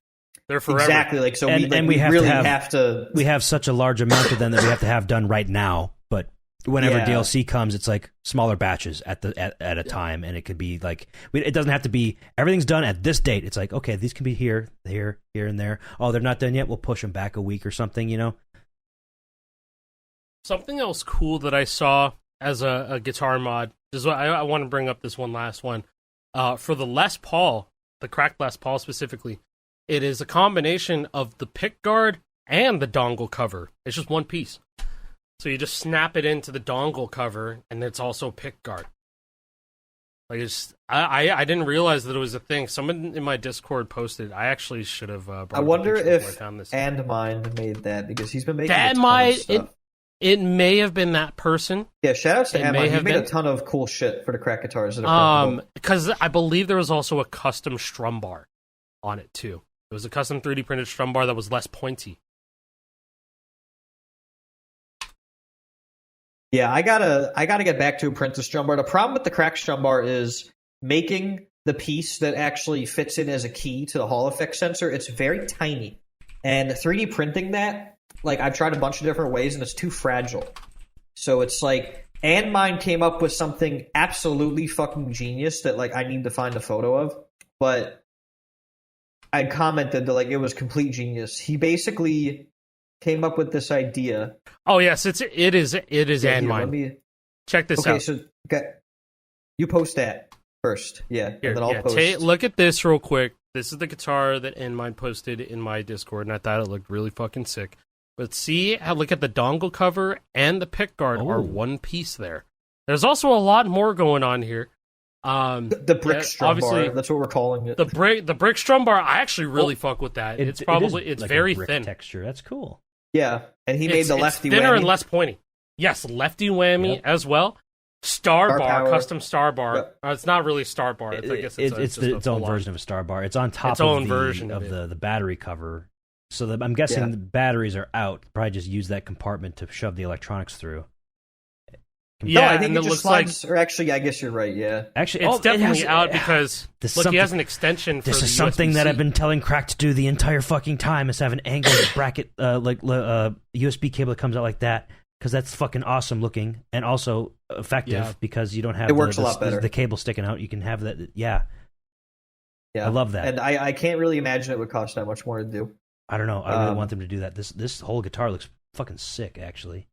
They're forever. Exactly. Like so, we have to. We have such a large amount of them that we have to have done right now, but. Whenever DLC comes, it's like smaller batches at a time, and it could be like it doesn't have to be everything's done at this date. It's like, okay, these can be here, and there. Oh, they're not done yet. We'll push them back a week or something. Something else cool that I saw as a guitar mod is what I want to bring up. This last one for the Les Paul, the cracked Les Paul specifically. It is a combination of the pick guard and the dongle cover. It's just one piece. So you just snap it into the dongle cover, and it's also pick guard. Like I didn't realize that it was a thing. Someone in my Discord posted. I actually should have. I wonder if Andmind made that because he's been making a ton of stuff. It may have been that person. Yeah, shoutouts to Andmind. He made a ton of cool shit for the crack guitars. Because I believe there was also a custom strum bar on it too. It was a custom 3D printed strum bar that was less pointy. Yeah, I gotta get back to a print the strum bar. The problem with the cracked strum bar is making the piece that actually fits in as a key to the Hall effect sensor. It's very tiny, and 3D printing that, like I've tried a bunch of different ways, and it's too fragile. So it's like, and mine came up with something absolutely fucking genius that like I need to find a photo of, but I commented that like it was complete genius. He basically came up with this idea. Oh yes, it is Andmind. Check this out. So you post that first, and then I'll post. Look at this real quick. This is the guitar that Andmind posted in my Discord, and I thought it looked really fucking sick. But look at the dongle cover and the pick guard are one piece there. There's also a lot more going on here. The brick strum bar, that's what we're calling it. The brick strum bar, I actually really fuck with that. It's like very a brick thin texture. That's cool. Yeah, and he made the lefty thinner whammy. And less pointy. Yes, lefty whammy as well. Star bar, custom star bar. Yep. It's not really star bar. I guess it's its own version of a star bar. It's on top of the battery cover. So I'm guessing the batteries are out. Probably just use that compartment to shove the electronics through. Yeah, no, I think it just slides. Or actually, I guess you're right. Yeah, actually, it's definitely out because he has an extension. This is something that I've been telling Crack to do the entire fucking time: is have an angled bracket, USB cable that comes out like that, because that's fucking awesome looking and also effective because you don't have it works a lot better. The cable sticking out. You can have that. Yeah, I love that, and I can't really imagine it would cost that much more to do. I don't know. I really want them to do that. This whole guitar looks fucking sick, actually.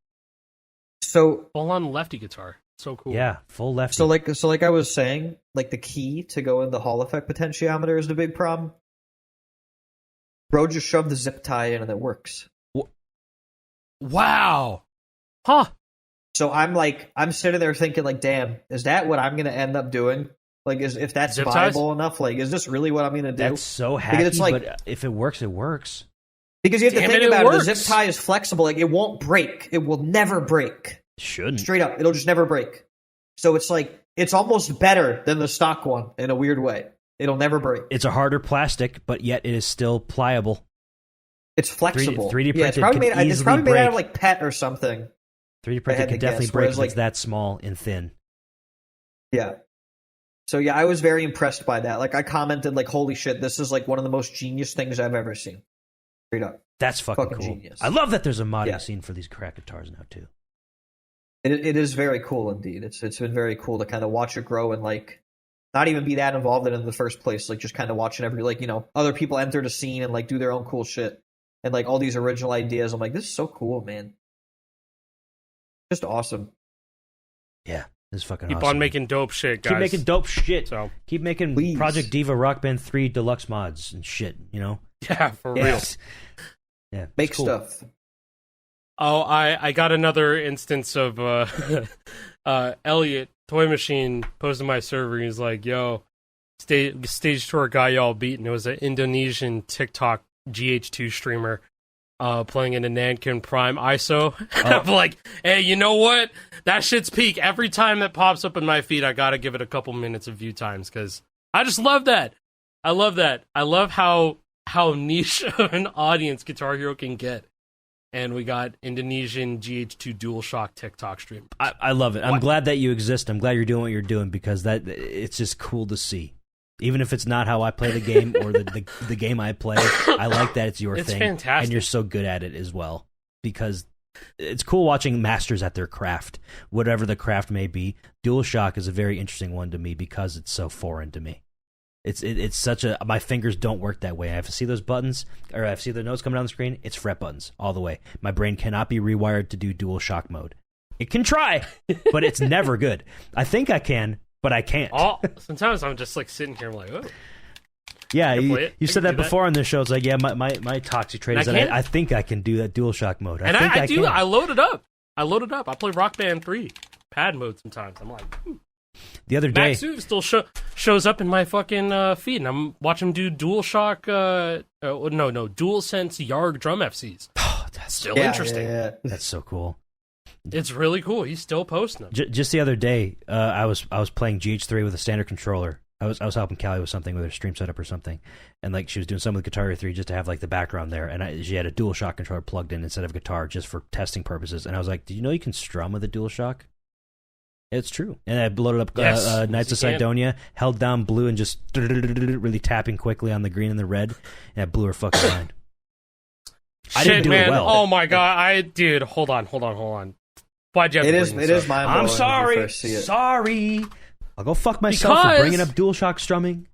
So full on lefty guitar, so cool. Yeah, full lefty. So like I was saying, like the key to go in the Hall effect potentiometer is the big problem. Bro just shoved the zip tie in and it works. Wow, huh? So I'm sitting there thinking like, damn, is that what I'm gonna end up doing? Like, if that's zip viable ties? Enough? Like, is this really what I'm gonna do? That's so hacky, but if it works, it works. Because you have to think about it. The zip tie is flexible. Like, it won't break. It will never break. Shouldn't. Straight up. It'll just never break. So it's like, it's almost better than the stock one in a weird way. It'll never break. It's a harder plastic, but yet it is still pliable. It's flexible. 3D printed it's probably made break. out of like PET or something. 3D printed can definitely break if it's that small and thin. Yeah. So yeah, I was very impressed by that. Like I commented, like, "Holy shit, this is like one of the most genius things I've ever seen." Straight up, That's fucking cool. genius. I love that there's a modding scene for these crack guitars now too. It is very cool indeed. It's been very cool to kind of watch it grow and like not even be that involved in it in the first place. Like just kind of watching other people enter the scene and like do their own cool shit and like all these original ideas. I'm like, this is so cool, man. Just awesome. Yeah. This is fucking Keep awesome. on making dope shit, guys. Keep making dope shit. So keep making please. Project DIVA Rock Band 3 deluxe mods and shit, you know? Yeah, for real. Yeah. Make cool. stuff. Oh, I got another instance of Elliot Toy Machine posted my server. He's like, "Yo, stage tour guy y'all beat," and it was an Indonesian TikTok GH2 streamer playing in a Nankin Prime ISO. I'm like, hey, you know what? That shit's peak. Every time that pops up in my feed, I gotta give it a couple minutes of view times because I just love that. I love that. I love how niche of an audience Guitar Hero can get. And we got Indonesian GH2 DualShock TikTok stream. I love it. I'm glad that you exist. I'm glad you're doing what you're doing because it's just cool to see. Even if it's not how I play the game or the game I play, I like that it's your thing. It's fantastic. And you're so good at it as well. Because it's cool watching masters at their craft, whatever the craft may be. DualShock is a very interesting one to me because it's so foreign to me. It's such a... My fingers don't work that way. I have to see those buttons, or I have to see the notes coming down the screen. It's fret buttons all the way. My brain cannot be rewired to do DualShock mode. It can try, but it's never good. I think I can, but I can't. Sometimes I'm just like sitting here, I'm like, oh. Yeah, you said that before on this show. It's like, yeah, my toxic trait is that I think I can do that DualShock mode. I do. I load it up. I play Rock Band 3 pad mode sometimes. I'm like, the other day, Maxu still shows up in my fucking feed, and I'm watching him do DualShock. DualSense Yarg drum FCs. Oh, that's still interesting. Yeah. That's so cool. It's really cool. He's still posting them. Just the other day, I was playing GH3 with a standard controller. I was helping Callie with something with her stream setup or something, and like she was doing some with Guitar Hero 3 just to have like the background there, and she had a DualShock controller plugged in instead of guitar just for testing purposes. And I was like, "Did you know you can strum with a DualShock?" It's true. And I loaded up Knights of Sidonia, held down blue, and just really tapping quickly on the green and the red, and I blew her fucking mind. I didn't do it well. Oh my god, hold on. Why'd you have to it is my I'm sorry. Sorry. I'll go fuck myself for bringing up DualShock strumming.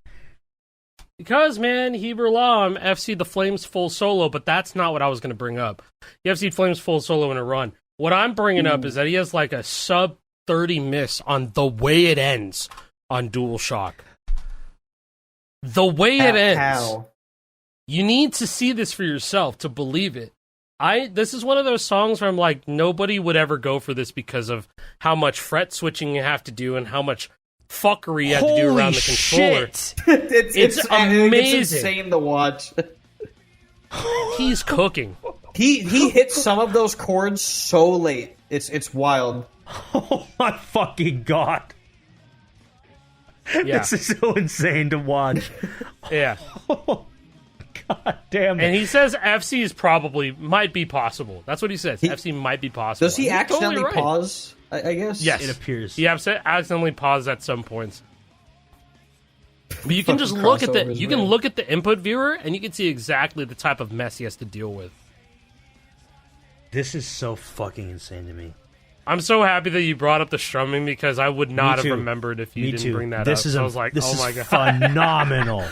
Because, man, Heber Lam FC'd the Flames full solo, but that's not what I was going to bring up. He FC'd Flames full solo in a run. What I'm bringing up is that he has like a sub 30 miss on The Way It Ends on DualShock. The Way It Ends. How? You need to see this for yourself to believe it. This is one of those songs where I'm like, nobody would ever go for this because of how much fret switching you have to do and how much fuckery you have to do around the controller. It's amazing. It's insane to watch. He's cooking. He hits some of those chords so late. It's wild. Oh my fucking god. Yeah. This is so insane to watch. Yeah. God damn it. And he says FC might be possible. That's what he says. FC might be possible. Does he accidentally pause? I guess. Yes. It appears. He accidentally paused at some points. But you can just look at look at the input viewer and you can see exactly the type of mess he has to deal with. This is so fucking insane to me. I'm so happy that you brought up the strumming because I would not have remembered if you didn't bring that up. So I was like, oh my god. Phenomenal.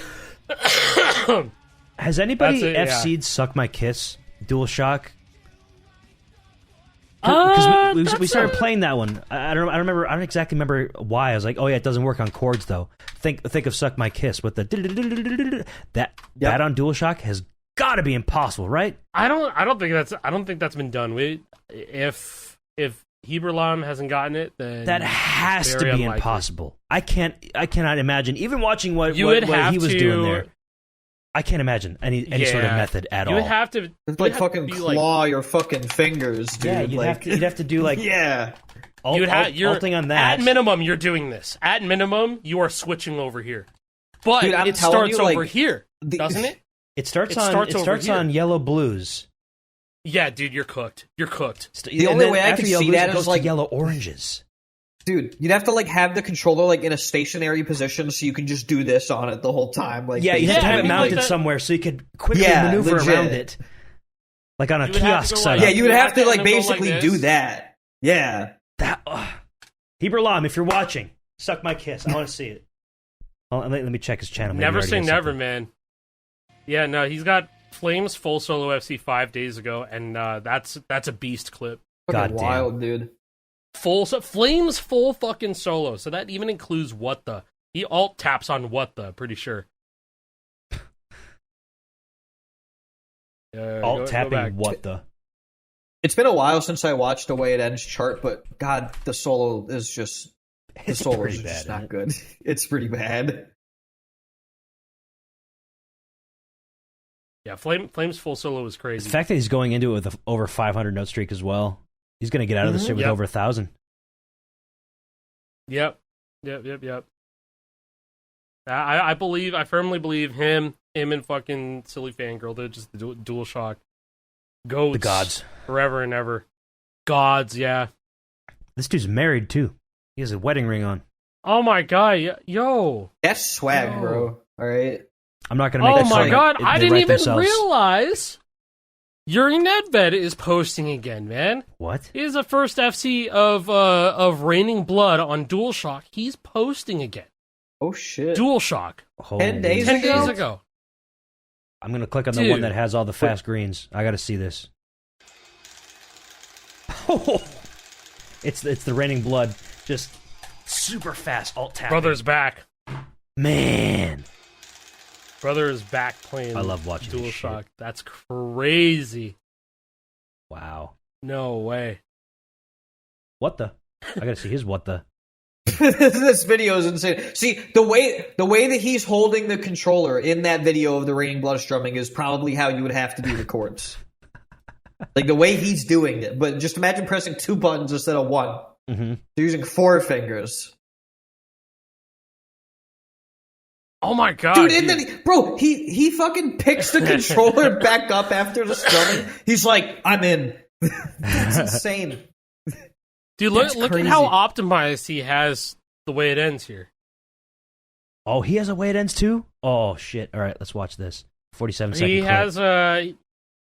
Has anybody FC'd Suck My Kiss DualShock? Because we started playing that one. I don't remember. I don't exactly remember why. I was like, oh yeah, it doesn't work on chords though. Think of Suck My Kiss with the that on DualShock has got to be impossible, right? I don't think that's been done. If Heber Lam hasn't gotten it, then that has to be unlikely. Impossible. I cannot imagine. Even watching what he was doing there. I can't imagine any sort of method at all. You would have to like fucking claw your fucking fingers, dude. Yeah, you'd have to do like yeah. Ulting on that. At minimum, you're doing this. At minimum, you are switching over here. But dude, it starts over here, doesn't it? It starts on yellow blues. Yeah, dude, you're cooked. You're cooked. The only way I can see that is like yellow oranges. Dude, you'd have to like have the controller like in a stationary position so you can just do this on it the whole time. Like, yeah, you have to have it mounted like somewhere so you could quickly maneuver legit. around it, like on a kiosk setup. Yeah, you would have to like basically like do that. Yeah. That Heber Lam, if you're watching, suck my kiss. I want to see it. Let me check his channel. Maybe Never he already say has never, something. man. Yeah, no, he's got Flames full solo FC 5 days ago, and that's a beast clip. Fucking God wild, dude. Flames full fucking solo, so that even includes What The. He alt taps on What The, pretty sure. Alt tapping What The. It's been a while since I watched The Way It Ends chart, but God, the solo is just Pretty bad, just not good. It's pretty bad. Yeah, Flames full solo is crazy. The fact that he's going into it with an over 500 note streak as well. He's going to get out of this shit with over 1,000. Yep. I firmly believe him and fucking Silly Fangirl, they're just the DualShock goats. The gods. Forever and ever. Gods, yeah. This dude's married, too. He has a wedding ring on. Oh my god, yo. That's swag, bro. All right. I'm not going to make Oh my god, I they didn't write even themselves. realize Yuri Nedved is posting again, man. What? He is the first FC of Raining Blood on DualShock. He's posting again. Oh shit. DualShock. 10 days 10 ago? days ago. I'm going to click on the Dude. one that has all the fast greens. I got to see this. Oh, it's the Raining Blood. Just super fast alt tapping. Brother's back. Man. Brother is back playing I love watching this DualShock. shit. That's crazy. Wow. No way. What the? I got to see his what the. This video is insane. See, the way that he's holding the controller in that video of the Raining Blood strumming is probably how you would have to do the chords. Like the way he's doing it. But just imagine pressing 2 buttons instead of 1. Mm-hmm. They're using 4 fingers. Oh my god. Dude, and then he fucking picks the controller back up after the strumming. He's like, I'm in. That's insane. Dude, That's look at crazy. how optimized he has The Way It Ends here. Oh, he has a way it ends too? Oh, shit. All right, let's watch this. 47-second He clip. has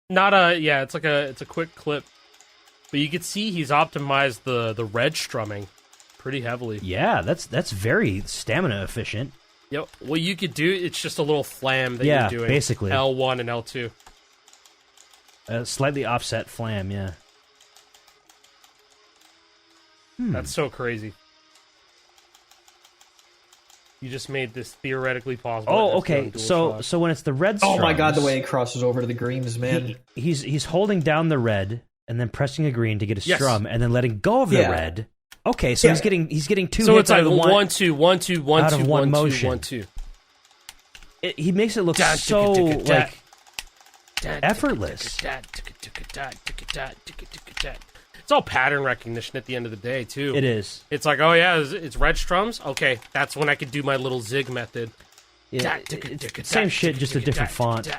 it's a quick clip. But you can see he's optimized the red strumming pretty heavily. Yeah, that's very stamina efficient. Yep. What you could do, it's just a little flam that Yeah, you're doing. basically. L1 and L2. Slightly offset flam, yeah. That's so crazy. You just made this theoretically possible. Oh, That's okay. on DualShock. So when it's the red Oh my god, the strums, way he crosses over to the greens, man. he's holding down the red and then pressing a green to get a Yes. strum and then letting go of the Yeah. red. Okay, so Yeah. he's getting 2 So hits it's out like of the one. 1 2 1 2 1 out of 2 one 1 2 motion. 1 2. He makes it look so like effortless. It's all pattern recognition at the end of the day, too. It is. It's like, oh yeah, it's red strums? Okay, that's when I could do my little zig method. Yeah, it's the same shit, just a different font. So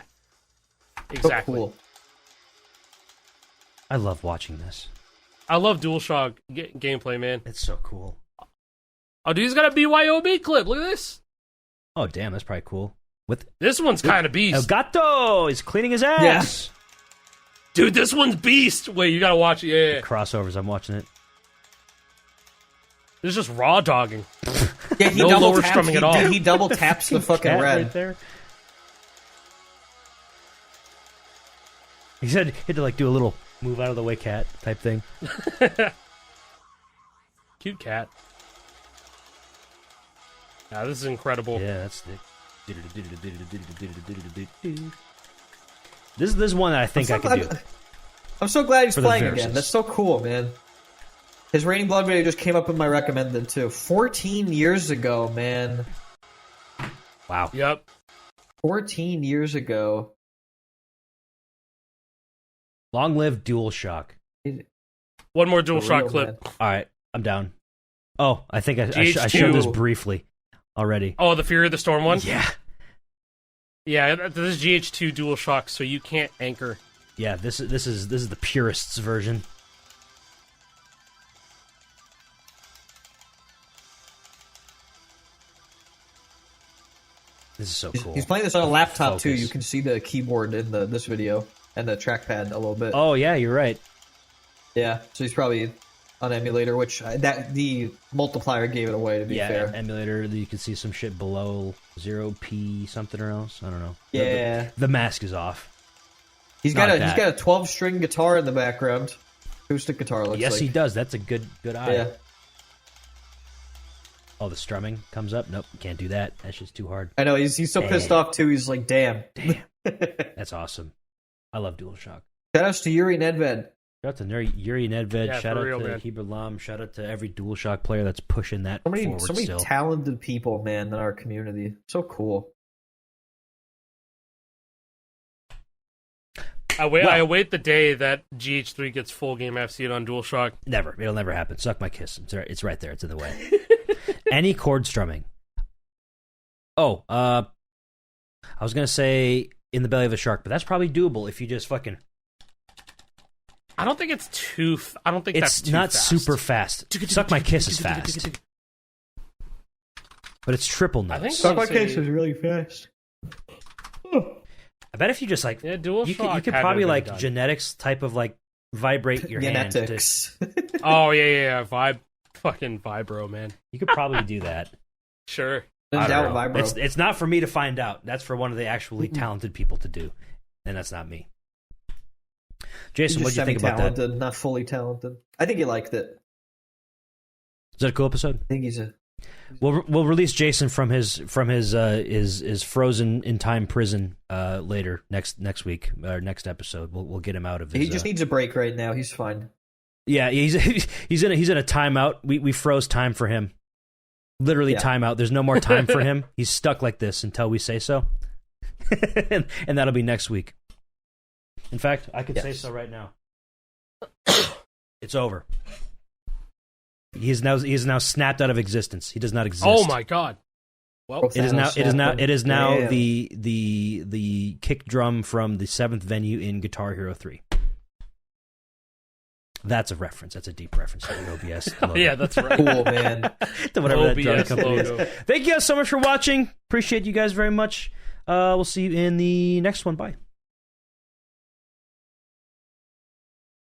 Exactly. cool. I love watching this. I love DualShock gameplay, man. It's so cool. Oh, dude, he's got a BYOB clip. Look at this. Oh, damn, that's probably cool. With This one's kind of beast. El Gato, he's cleaning his ass. Dude, this one's beast. Wait, you gotta watch it. Yeah. Crossovers, I'm watching it. This is just raw dogging. Yeah, he No double lower taps, strumming at all. He double taps the fucking Cat red. right there. He said he had to like do a little move out of the way cat type thing. Cute cat. Yeah, this is incredible. Yeah, that's the. This is one that I think I could do. I'm so glad he's For the playing verses. again. That's so cool, man. His Raining Blood video just came up in my recommended too. 14 years ago, man. Wow. Yep. 14 years ago. Long live DualShock. One more For DualShock real, clip. man. All right, I'm down. Oh, I think I GH2. showed this briefly already. Oh, the Fury of the Storm one? Yeah. Yeah, this is GH2 DualShock, so you can't anchor. Yeah, this is the purists version. This is so cool. He's playing this on a laptop too. Focus. You can see the keyboard in this video and the trackpad a little bit. Oh yeah, you're right. Yeah, so he's probably on emulator, which the multiplier gave it away. To be fair, emulator. You can see some shit below 0p something or else. I don't know. Yeah, the mask is off. He's got a 12-string guitar in the background. Acoustic guitar looks like. Yes, he does. That's a good eye. Yeah. Oh, the strumming comes up. Nope, can't do that. That's just too hard. I know he's so pissed off too. He's like, damn. That's awesome. I love DualShock. Shout outs to Yuri Nedved. Shout out to Yuri Nedved. Yeah, shout out real, to man. Heber Lam. Shout out to every DualShock player that's pushing that forward So many still. talented people, man, in our community. So cool. I await the day that GH3 gets full game FC on DualShock. Never. It'll never happen. Suck my kiss. It's right there. It's in the way. Any chord strumming. Oh, I was going to say in the belly of a shark, but that's probably doable if you just fucking... I don't think it's too... I don't think that's too It's not fast. super fast. Suck my kiss is fast. But it's triple I think notes. Suck My Kiss is really fast. I bet if you just like... Yeah, DualShock you could had probably to like have been done. genetics type of like vibrate your hand. To, Genetics. Oh, yeah. Fucking Vibro, man. you could probably do that. Sure. I don't know. Vibro. It's not for me to find out. That's for one of the actually talented people to do. And that's not me. Jason, what do you think about that? Talented, not fully talented. I think he liked it. Is that a cool episode? I think he's a... We'll release Jason from his frozen in time prison later next week or next episode. We'll get him out of his. He just needs a break right now. He's fine. Yeah, he's in a timeout. We froze time for him. Literally timeout. There's no more time for him. He's stuck like this until we say so, and that'll be next week. In fact, I could say so right now. It's over. He is now snapped out of existence. He does not exist. Oh my god. Well, It is now Damn. the kick drum from the 7th venue in Guitar Hero 3. That's a reference. That's a deep reference to the OBS. Oh, yeah, that's right. Cool, man. To whatever that drum OBS company logo. is. Thank you guys so much for watching. Appreciate you guys very much. We'll see you in the next one. Bye.